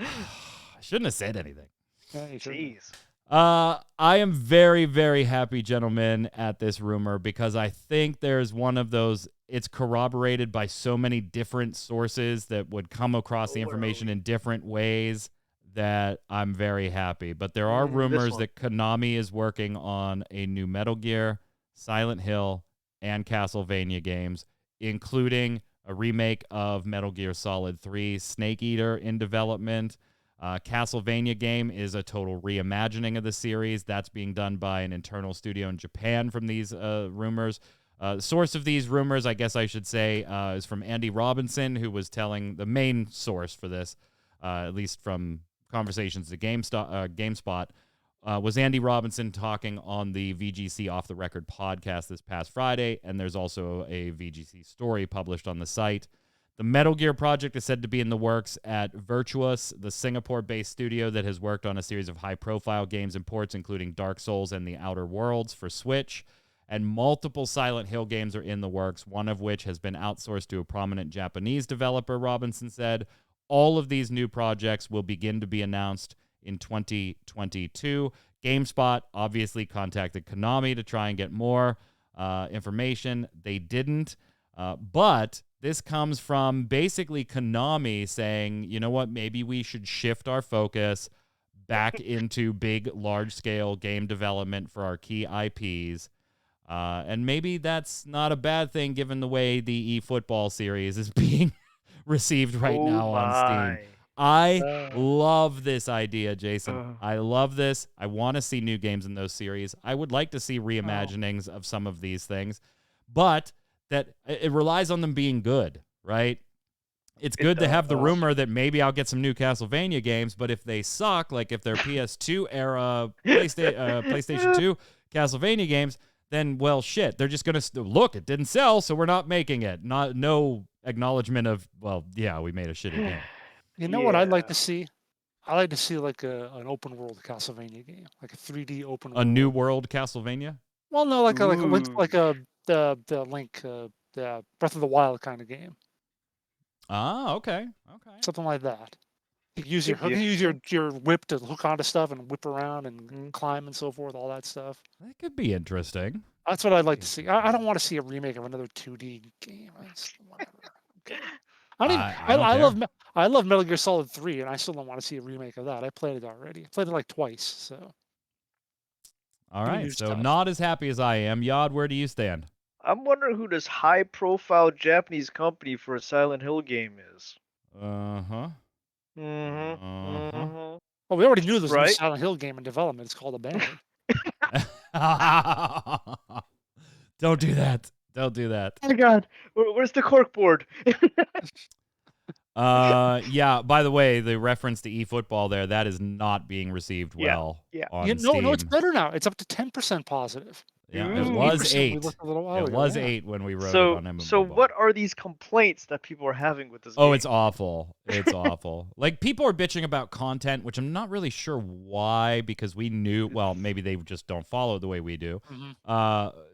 shouldn't have said anything. Yeah, you should. Jeez. I am very, very happy, gentlemen, at this rumor because I think there's one of those. It's corroborated by so many different sources that would come across the information in different ways that I'm very happy. But there are rumors that Konami is working on a new Metal Gear, Silent Hill, and Castlevania games, including a remake of Metal Gear Solid 3, Snake Eater in development. Castlevania game is a total reimagining of the series. That's being done by an internal studio in Japan from these rumors. The source of these rumors, I guess I should say, is from Andy Robinson, who was telling the main source for this, at least from conversations to GameSpot, was Andy Robinson talking on the VGC Off the Record podcast this past Friday, and there's also a VGC story published on the site. The Metal Gear project is said to be in the works at Virtuos, the Singapore-based studio that has worked on a series of high-profile games and ports, including Dark Souls and The Outer Worlds for Switch. And multiple Silent Hill games are in the works, one of which has been outsourced to a prominent Japanese developer, Robinson said. All of these new projects will begin to be announced in 2022. GameSpot obviously contacted Konami to try and get more information. They didn't. But this comes from basically Konami saying, you know what, maybe we should shift our focus back into big, large-scale game development for our key IPs. And maybe that's not a bad thing given the way the eFootball series is being received right now on Steam. I love this idea, Jason. I love this. I want to see new games in those series. I would like to see reimaginings of some of these things, but that it relies on them being good, right? It's good to have the rumor that maybe I'll get some new Castlevania games, but if they suck, like if they're PS2 era PlayStation 2 Castlevania games, then, well, shit, they're just going to look, it didn't sell, so we're not making it. No acknowledgement of, well, yeah, we made a shitty game. You know what I'd like to see? I'd like to see like an open world Castlevania game, like a 3D open world. A new world Castlevania? Well, no, like the Link, the Breath of the Wild kind of game. Ah, okay. Something like that. You can use your whip to hook onto stuff and whip around and climb and so forth, all that stuff. That could be interesting. That's what I'd like to see. I don't want to see a remake of another 2D game. Whatever. Okay. I love Metal Gear Solid 3, and I still don't want to see a remake of that. I played it already. I played it like twice. So. All right. So not as happy as I am. Yod, where do you stand? I'm wondering who this high-profile Japanese company for a Silent Hill game is. Well, we already knew there's a Silent Hill game in development. It's called Abandoned. Don't do that. Don't do that. Oh my God, where's the corkboard? Yeah, by the way, the reference to eFootball there, that is not being received well on Steam. No, it's better now. It's up to 10% positive. Yeah, it was 8. It was 8 when we wrote it on MMO. So what are these complaints that people are having with this game? Oh, it's awful. It's awful. Like, people are bitching about content, which I'm not really sure why, because we knew, well, maybe they just don't follow the way we do.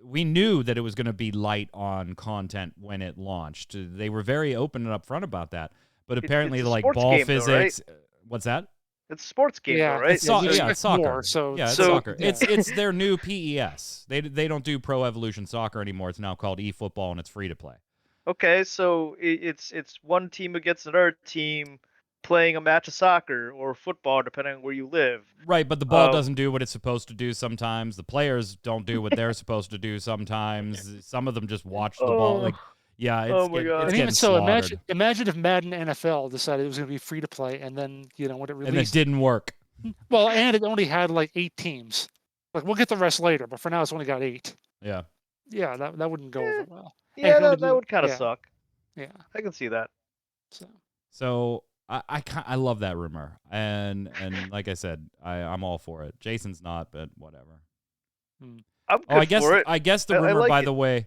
We knew that it was going to be light on content when it launched. They were very open and upfront about that. But apparently, it's a like sports ball game, though, right? physics. What's that? It's a sports game, Yeah, though, right? It's yeah, you yeah, expect it's soccer. more, so Yeah, it's So- soccer. yeah. It's their new PES. They don't do Pro Evolution Soccer anymore. It's now called eFootball, and it's free to play. Okay, so it's one team against another team playing a match of soccer or football, depending on where you live. Right, but the ball Um, doesn't do what it's supposed to do sometimes. The players don't do what they're supposed to do sometimes. Some of them just watch the ball. Oh. Like, yeah, it's, Oh my it's God. And getting even so, slaughtered. imagine if Madden NFL decided it was going to be free to play, and then when it And it released, didn't work. well, and it only had like 8 teams. Like we'll get the rest later, but for now it's only got 8. Yeah. Yeah, that wouldn't go over well. And it Yeah, can only that be- would kind of yeah, suck. Yeah. I can see that. So I love that rumor, and like I said, I'm all for it. Jason's not, but whatever. I'm good Oh, for it. I guess the I rumor, like by it. the way,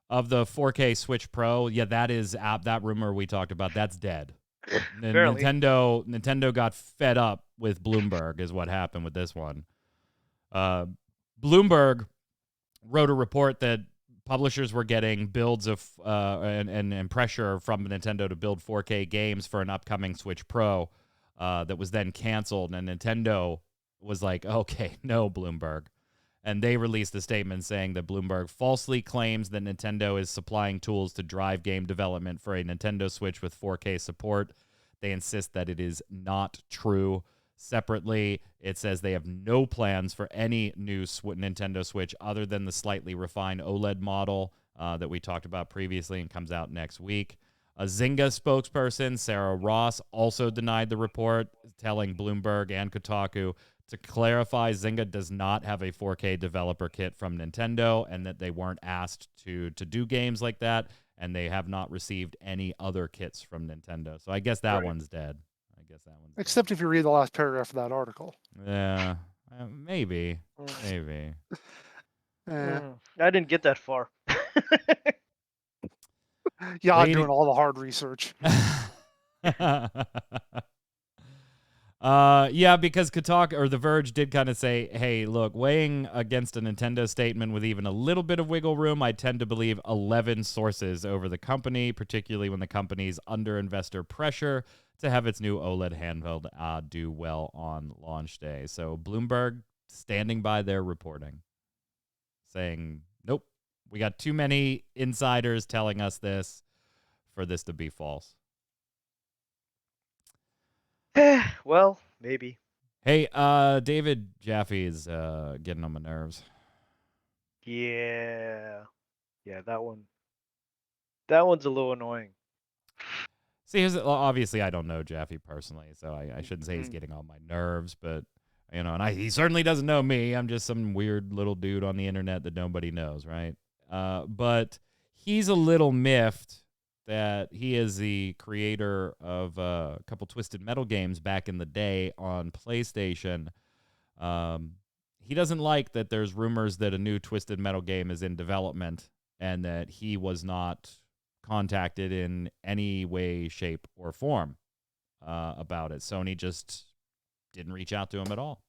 of the 4K Switch Pro, yeah, that rumor we talked about, that's dead. Apparently. Nintendo got fed up with Bloomberg, is what happened with this one. Bloomberg wrote a report that publishers were getting builds of and pressure from Nintendo to build 4K games for an upcoming Switch Pro that was then canceled, and Nintendo was like, okay, no, Bloomberg. And they released a statement saying that Bloomberg falsely claims that Nintendo is supplying tools to drive game development for a Nintendo Switch with 4K support. They insist that it is not true. Separately, it says they have no plans for any new Nintendo Switch other than the slightly refined OLED model that we talked about previously and comes out next week. A Zynga spokesperson, Sarah Ross, also denied the report, telling Bloomberg and Kotaku to clarify Zynga does not have a 4K developer kit from Nintendo and that they weren't asked to do games like that, and they have not received any other kits from Nintendo. So I guess that one's dead. Except if you read the last paragraph of that article. Yeah, maybe. Eh. I didn't get that far. Yeah, I'm Lady- doing all the hard research. Yeah, because Kotaku or The Verge did kind of say, hey, look, weighing against a Nintendo statement with even a little bit of wiggle room, I tend to believe 11 sources over the company, particularly when the company's under investor pressure to have its new OLED handheld do well on launch day. So Bloomberg standing by their reporting, saying, nope, we got too many insiders telling us this for this to be false. Well, maybe. Hey, David Jaffe is getting on my nerves. Yeah, that one. That one's a little annoying. See, obviously I don't know Jaffe personally, so I shouldn't say he's getting on my nerves, but and he certainly doesn't know me. I'm just some weird little dude on the internet that nobody knows, right? But he's a little miffed that he is the creator of a couple Twisted Metal games back in the day on PlayStation. He doesn't like that there's rumors that a new Twisted Metal game is in development and that he was not contacted in any way, shape, or form about it. Sony just didn't reach out to him at all.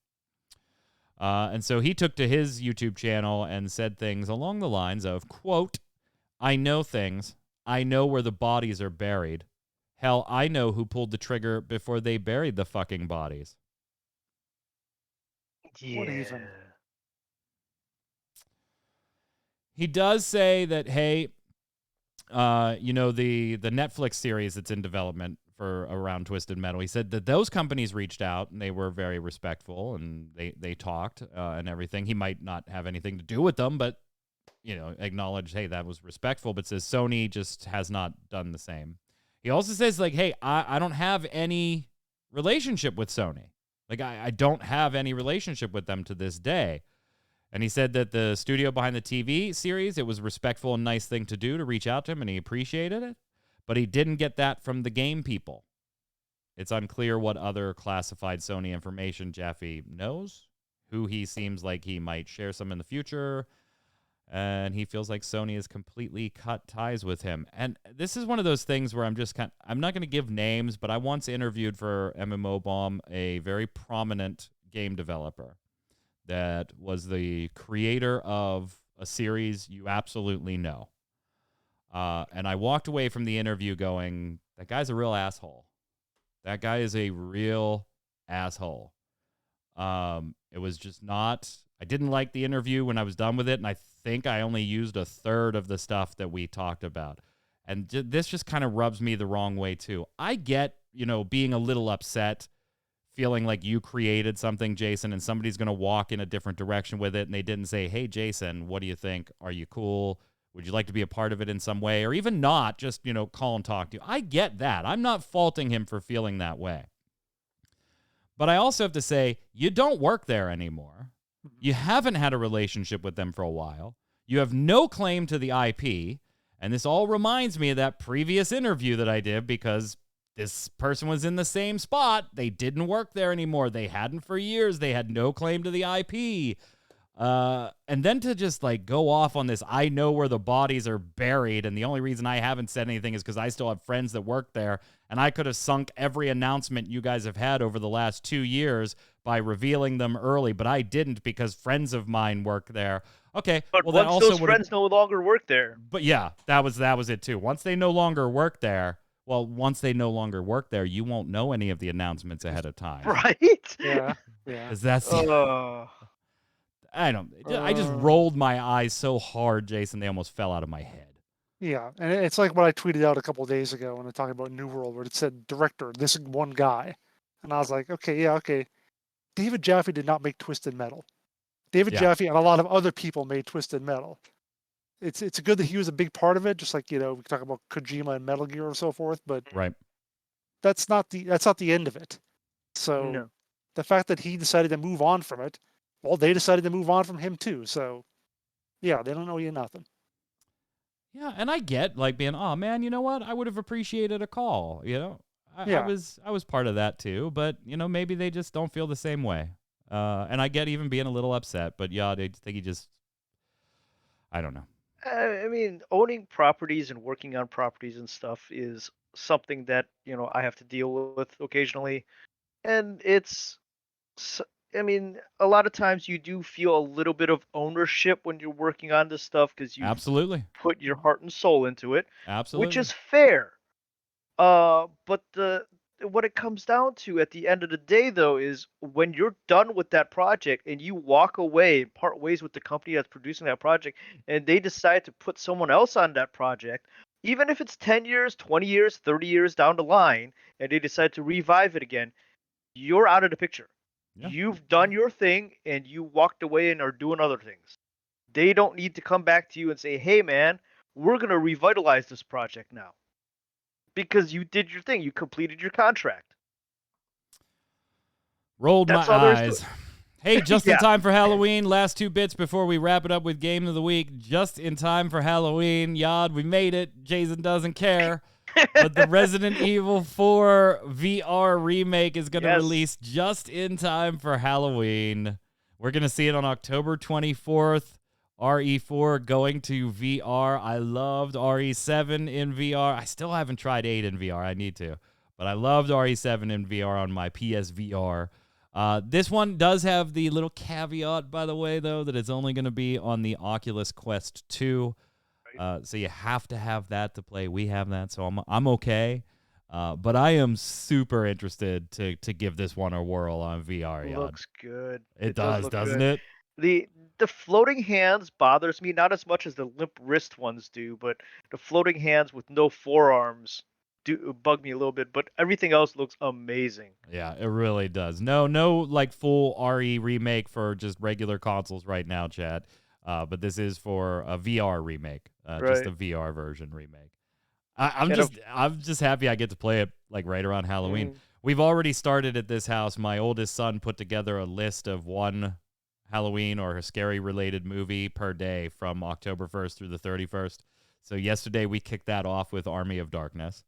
And so he took to his YouTube channel and said things along the lines of, quote, I know things. I know where the bodies are buried. Hell, I know who pulled the trigger before they buried the fucking bodies. What even? He does say that, hey, the Netflix series that's in development for around Twisted Metal, he said that those companies reached out and they were very respectful and they talked and everything. He might not have anything to do with them, but acknowledged, hey, that was respectful, but says Sony just has not done the same. He also says, like, hey, I don't have any relationship with Sony. Like, I don't have any relationship with them to this day. And he said that the studio behind the TV series, it was a respectful and nice thing to do to reach out to him, and he appreciated it. But he didn't get that from the game people. It's unclear what other classified Sony information Jaffe knows, who he seems like he might share some in the future, and he feels like Sony has completely cut ties with him. And this is one of those things where I'm not going to give names, but I once interviewed for MMO Bomb a very prominent game developer that was the creator of a series you absolutely know. And I walked away from the interview going, that guy's a real asshole. That guy is a real asshole. It was just not. I didn't like the interview when I was done with it, and I think I only used a third of the stuff that we talked about. And this just kind of rubs me the wrong way too. I get, being a little upset, feeling like you created something, Jason, and somebody's going to walk in a different direction with it, and they didn't say, hey, Jason, what do you think? Are you cool? Would you like to be a part of it in some way? Or even not, just, call and talk to you. I get that. I'm not faulting him for feeling that way. But I also have to say, you don't work there anymore. You haven't had a relationship with them for a while. You have no claim to the IP. And this all reminds me of that previous interview that I did, because this person was in the same spot. They didn't work there anymore. They hadn't for years. They had no claim to the IP. And then to just go off on this, I know where the bodies are buried, and the only reason I haven't said anything is because I still have friends that work there, and I could have sunk every announcement you guys have had over the last 2 years by revealing them early, but I didn't because friends of mine work there. Okay, But well, that once also those would've- friends no longer work there. But yeah, that was it too. Once they no longer work there, you won't know any of the announcements ahead of time. Right? Yeah. Because that's I just Uh. rolled my eyes so hard, Jason, they almost fell out of my head. Yeah, and it's like what I tweeted out a couple of days ago when I talked about New World, where it said director, this one guy, and I was like, okay. David Jaffe did not make Twisted Metal. David Jaffe and a lot of other people made Twisted Metal. It's good that he was a big part of it, just like we talk about Kojima and Metal Gear and so forth, but Right. that's not the end of it. So No. the fact that he decided to move on from it, well, they decided to move on from him too. So yeah, they don't owe you nothing. Yeah, and I get being, oh man, you know what? I would have appreciated a call. I was part of that too, but maybe they just don't feel the same way. And I get even being a little upset, but yeah, I think I don't know. I mean, owning properties and working on properties and stuff is something that, I have to deal with occasionally. And I mean, a lot of times you do feel a little bit of ownership when you're working on this stuff because you Absolutely. put your heart and soul into it, Absolutely. which is fair. But what it comes down to at the end of the day, though, is when you're done with that project and you walk away, part ways with the company that's producing that project, and they decide to put someone else on that project, even if it's 10 years, 20 years, 30 years down the line, and they decide to revive it again, you're out of the picture. Yeah. You've done your thing and you walked away and are doing other things. They don't need to come back to you and say, hey, man, we're going to revitalize this project now. Because you did your thing. You completed your contract. Rolled That's my all there is to eyes. it. Hey, just in Yeah. time for Halloween. Last 2 bits before we wrap it up with Game of the Week. Just in time for Halloween. Yod, we made it. Jason doesn't care. But the Resident Evil 4 VR remake is going to release just in time for Halloween. We're going to see it on October 24th. RE4 going to VR. I loved RE7 in VR. I still haven't tried 8 in VR. I need to. But I loved RE7 in VR on my PSVR. This one does have the little caveat, by the way, though, that it's only going to be on the Oculus Quest 2. So you have to have that to play. We have that, so I'm okay. But I am super interested to give this one a whirl on VR. It looks good. It does, look doesn't good. it? The floating hands bothers me not as much as the limp wrist ones do, but the floating hands with no forearms do bug me a little bit. But everything else looks amazing. Yeah, it really does. No, full RE remake for just regular consoles right now, Chad. But this is for a VR remake, just a VR version remake. I'm just happy I get to play it right around Halloween. We've already started at this house. My oldest son put together a list of one Halloween or a scary related movie per day from October 1st through the 31st. So yesterday we kicked that off with Army of Darkness.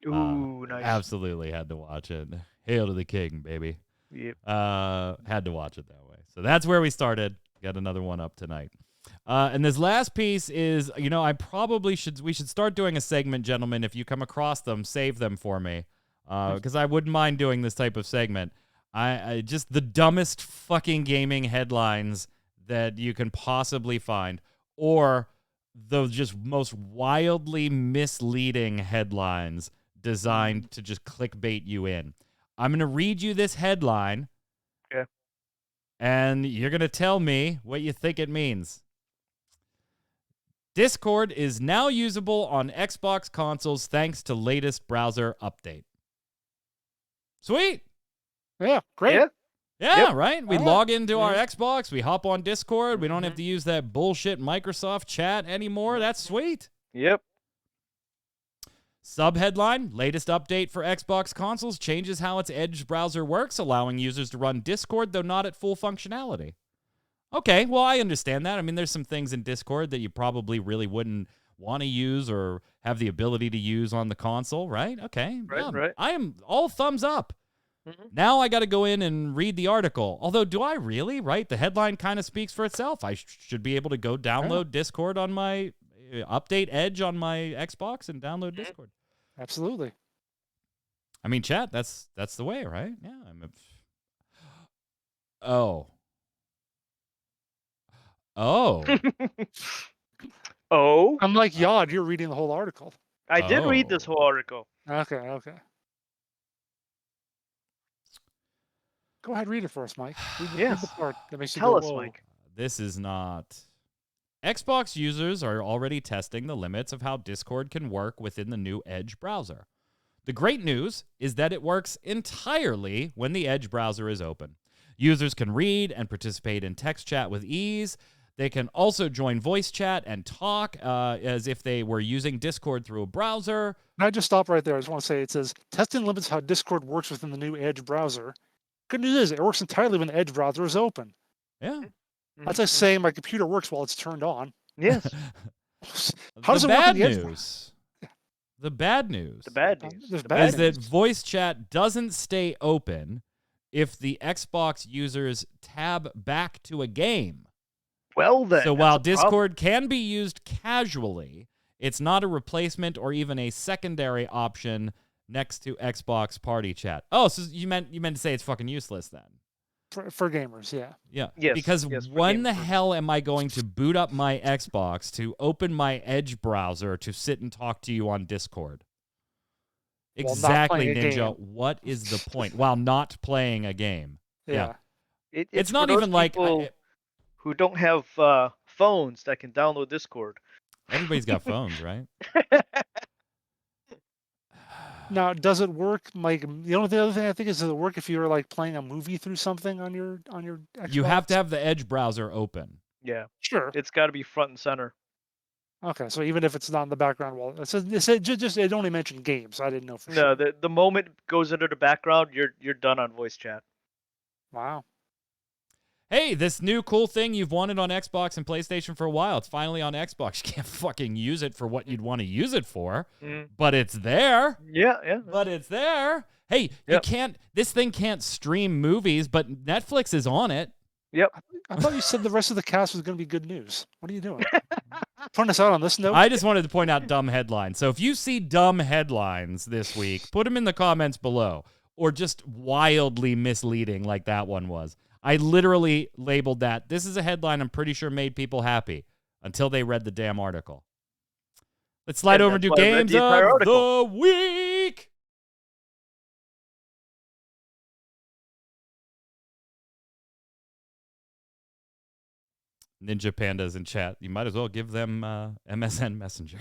Ooh, nice. Absolutely had to watch it. Hail to the king, baby. Yep. Had to watch it that way. So that's where we started. Got another one up tonight. And this last piece is, we should start doing a segment, gentlemen. If you come across them, save them for me. Because I wouldn't mind doing this type of segment. I just the dumbest fucking gaming headlines that you can possibly find, or the just most wildly misleading headlines designed to just clickbait you in. I'm going to read you this headline. Okay. And you're going to tell me what you think it means. Discord is now usable on Xbox consoles thanks to latest browser update. Sweet. Yeah, great. Yeah. Yeah, Yep. right? We All log into our Yeah. Xbox. We hop on Discord. We don't have to use that bullshit Microsoft chat anymore. That's sweet. Yep. Subheadline, latest update for Xbox consoles changes how its Edge browser works, allowing users to run Discord, though not at full functionality. Okay, well, I understand that. I mean, there's some things in Discord that you probably really wouldn't want to use or have the ability to use on the console, right? Okay. Right, yeah, right. I am all thumbs up. Mhm. Now I got to go in and read the article. Although, do I really? Right? The headline kind of speaks for itself. I should be able to go download Discord on my update Edge on my Xbox and download Discord. Absolutely. I mean, chat. That's the way, right? Yeah. Oh. Oh, I'm like Yod. You're reading the whole article. I did read this Oh. whole article. Okay. Go ahead, read it for us, Mike. Read the Yes. part that makes you Tell go, us, whoa. Mike. This is not. Xbox users are already testing the limits of how Discord can work within the new Edge browser. The great news is that it works entirely when the Edge browser is open. Users can read and participate in text chat with ease. They can also join voice chat and talk as if they were using Discord through a browser. Can I just stop right there? I just want to say it says testing limits how Discord works within the new Edge browser. Good news is it works entirely when the Edge browser is open. Yeah. That's like saying my computer works while it's turned on. Yes. How does the it work bad in the Edge news? The bad news. The bad news. There's The bad is news. that voice chat doesn't stay open if the Xbox users tab back to a game. Well then. So that's while a problem. Discord can be used casually, it's not a replacement or even a secondary option next to Xbox Party Chat. Oh, so you meant to say it's fucking useless then? For gamers, yeah. Yeah. Yes, Because yes, for when the gamers. hell am I going to boot up my Xbox to open my Edge browser to sit and talk to you on Discord? While not Exactly, playing a Ninja. game. What is the point? While not playing a game. Yeah. It's for not those even like people who don't have phones that can download Discord. everybody's got phones, right? Now, does it work? Like the other thing I think is, does it work if you're like playing a movie through something on your Xbox? You have to have the Edge browser open. Yeah. Sure. It's got to be front and center. Okay, so even if it's not in the background wall, it only mentioned games. I didn't know for No, sure. the moment it goes into the background, you're done on voice chat. Wow. Hey, this new cool thing you've wanted on Xbox and PlayStation for a while. It's finally on Xbox. You can't fucking use it for what you'd want to use it for, but it's there. Yeah. But it's there. Hey, you Yep. can't. This thing can't stream movies, but Netflix is on it. Yep. I thought you said the rest of the cast was going to be good news. What are you doing? Putting us out on this note? I just wanted to point out dumb headlines. So if you see dumb headlines this week, put them in the comments below, or just wildly misleading like that one was. I literally labeled that. This is a headline I'm pretty sure made people happy until they read the damn article. Let's slide And over and that's do why I read games the entire of article. the week. Ninja Pandas in chat. You might as well give them MSN Messenger.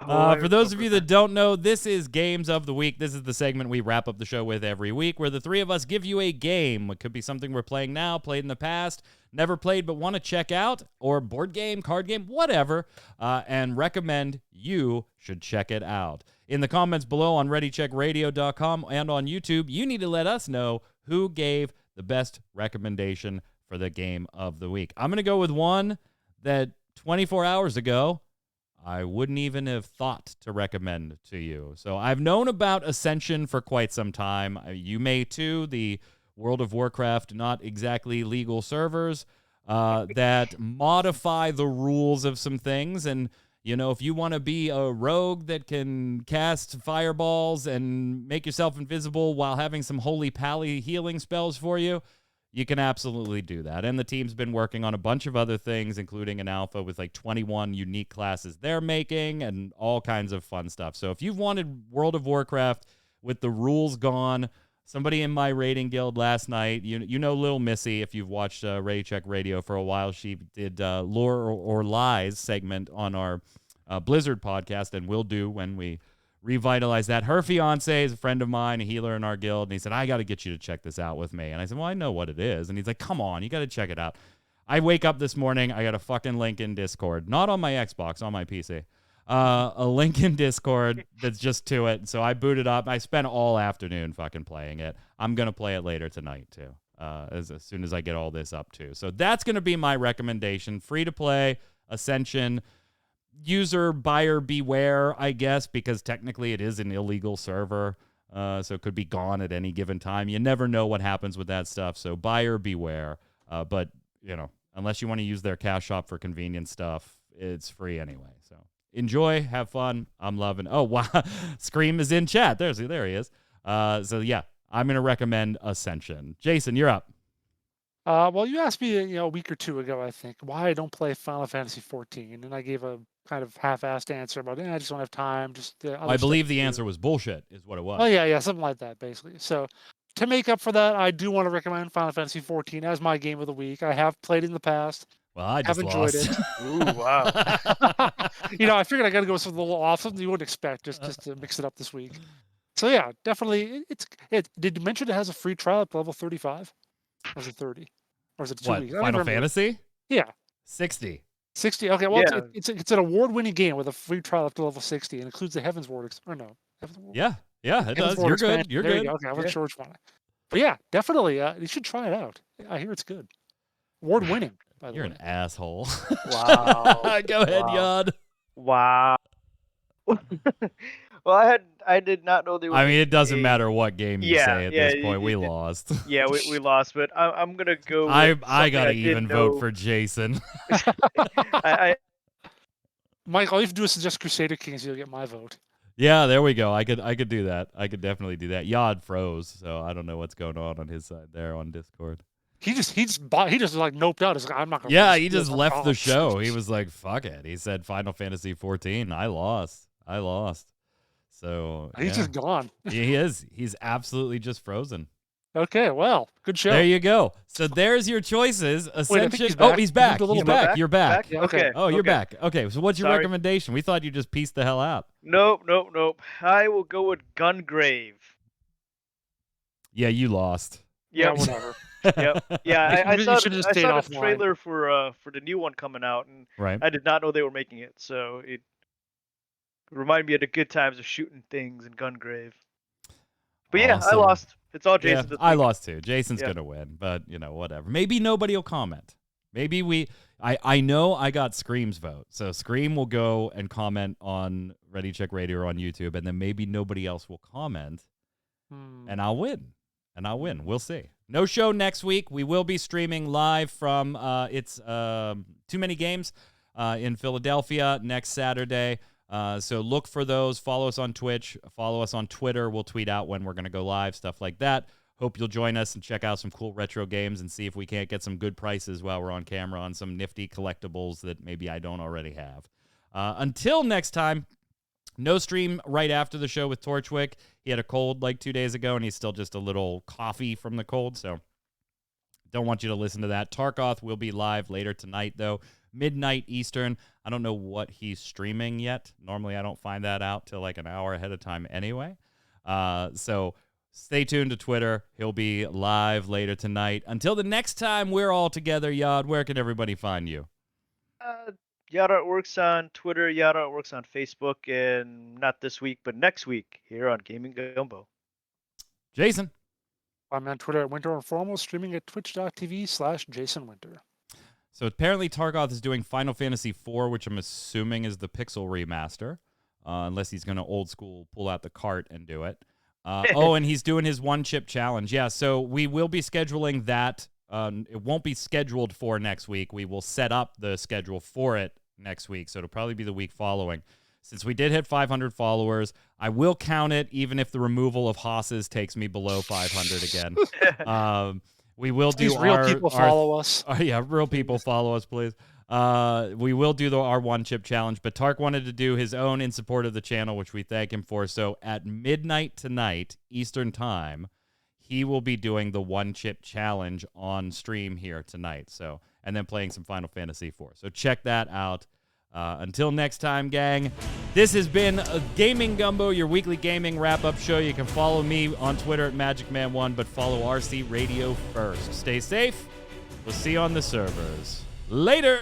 For those of you that don't know, this is Games of the Week. This is the segment we wrap up the show with every week, where the three of us give you a game. It could be something we're playing now, played in the past, never played but want to check out, or board game, card game, whatever, and recommend you should check it out. In the comments below on ReadyCheckRadio.com and on YouTube, you need to let us know who gave the best recommendation for the game of the week. I'm going to go with one that 24 hours ago I wouldn't even have thought to recommend to you. So I've known about Ascension for quite some time. You may too. The World of Warcraft, not exactly legal servers that modify the rules of some things. And, you know, if you want to be a rogue that can cast fireballs and make yourself invisible while having some holy pally healing spells for you, you can absolutely do that. And the team's been working on a bunch of other things, including an alpha with like 21 unique classes they're making and all kinds of fun stuff. So if you've wanted World of Warcraft with the rules gone, somebody in my rating guild last night, you know Lil Missy, if you've watched Ready Check Radio for a while, she did Lore or Lies segment on our Blizzard podcast, and will do when we revitalize that. Her fiance is a friend of mine, a healer in our guild, and he said, I got to get you to check this out with me. And I said, well, I know what it is. And he's like, come on, you got to check it out. I wake up this morning, I got a fucking link in Discord, not on my Xbox, on my PC. A link in Discord that's just to it. So I boot it up. I spent all afternoon fucking playing it. I'm going to play it later tonight too, as soon as I get all this up too. So that's going to be my recommendation. Free to play, Ascension. User buyer beware, I guess, because technically it is an illegal server, so it could be gone at any given time. You never know what happens with that stuff, so buyer beware. But, unless you want to use their cash shop for convenience stuff, it's free anyway. So enjoy, have fun. I'm loving. Oh, wow. Scream is in chat. There he is. So, yeah, I'm going to recommend Ascension. Jason, you're up. Well, you asked me, a week or two ago, I think, why I don't play Final Fantasy 14, and I gave a kind of half-assed answer about, I just don't have time. I believe the answer was bullshit, is what it was. Oh yeah, something like that, basically. So, to make up for that, I do want to recommend Final Fantasy 14 as my game of the week. I have played it in the past. Well, I just have enjoyed lost. it. Ooh, wow. I figured I got to go with something a little off, something you wouldn't expect, just to mix it up this week. So yeah, definitely. Did you mention it has a free trial at level 35? Or was it 30? Or is it 2 What, weeks? Final Fantasy? Yeah. 60. 60. Okay, well, Yeah. it's an award-winning game with a free trial up to level 60, and includes the Heaven's Ward. Heaven's Ward? Yeah, it does. Ward You're expansion. good. You're There good. You go. Okay, I wasn't sure which one. But yeah, definitely. You should try it out. I hear it's good. Award-winning, by the You're way. an asshole. Wow. Go ahead, Wow. Yod. Wow. Well, I did not know they were. I mean, it doesn't making matter what game you say at this point. We it- lost. Yeah, we lost, but I'm gonna go. With I something got to did even know. vote for Jason. I Mike, all you have to do is suggest Crusader Kings, you'll get my vote. Yeah, there we go. I could do that. I could definitely do that. Yod froze, so I don't know what's going on his side there on Discord. He just like noped out. He's like, I'm not gonna. Yeah, play he this. just I'm left the gone. show. He was like, "Fuck it." He said Final Fantasy 14. I lost. So He's yeah. just gone. He is. He's absolutely just frozen. Okay, well, good show. There you go. So there's your choices. I think Ascension. he's Oh, back. he's He back. moved a little He's bit back. back. You're back. Yeah, okay. Oh, you're okay. back. Okay, so what's your Sorry. recommendation? We thought you just pieced the hell out. Nope. I will go with Gungrave. Yeah, you lost. Yeah, Yep. whatever. Yep. Yeah, I You saw should've the, just I stayed saw the offline. trailer for the new one coming out, and Right. I did not know they were making it. So it reminded me of the good times of shooting things in Gungrave. But yeah, I Awesome. lost. It's all Yeah, Jason. this I week. lost too. Jason's Yeah. gonna win, but whatever. Maybe nobody will comment. Maybe I know I got Scream's vote, so Scream will go and comment on Ready Check Radio or on YouTube, and then maybe nobody else will comment, and I'll win. We'll see. No show next week. We will be streaming live from it's Too Many Games in Philadelphia next Saturday. So look for those. Follow us on Twitch. Follow us on Twitter. We'll tweet out when we're going to go live, stuff like that. Hope you'll join us and check out some cool retro games and see if we can't get some good prices while we're on camera on some nifty collectibles that maybe I don't already have. Until next time, no stream right after the show with Torchwick. He had a cold like 2 days ago, and he's still just a little coffee from the cold, so don't want you to listen to that. Tarkoth will be live later tonight, though. Midnight Eastern. I don't know what he's streaming yet. Normally, I don't find that out till like an hour ahead of time anyway. So stay tuned to Twitter. He'll be live later tonight. Until the next time we're all together, Yod, where can everybody find you? Yada Works on Twitter. Yada Works on Facebook, and not this week, but next week here on Gaming Gumbo. Jason. I'm on Twitter at Winter Informal, streaming at twitch.tv/JasonWinter. So apparently Tarkoth is doing Final Fantasy IV, which I'm assuming is the Pixel remaster, unless he's going to old school pull out the cart and do it. And he's doing his one-chip challenge. Yeah, so we will be scheduling that. It won't be scheduled for next week. We will set up the schedule for it next week, so it'll probably be the week following. Since we did hit 500 followers, I will count it, even if the removal of Haas's takes me below 500 again. We will do These real people follow us. Yeah, real people follow us, please. We will do our one chip challenge, but Tark wanted to do his own in support of the channel, which we thank him for. So at midnight tonight, Eastern time, he will be doing the one chip challenge on stream here tonight. So, and then playing some Final Fantasy IV. So check that out. Until next time, gang, this has been Gaming Gumbo, your weekly gaming wrap-up show. You can follow me on Twitter at MagicMan1, but follow RC Radio first. Stay safe. We'll see you on the servers. Later!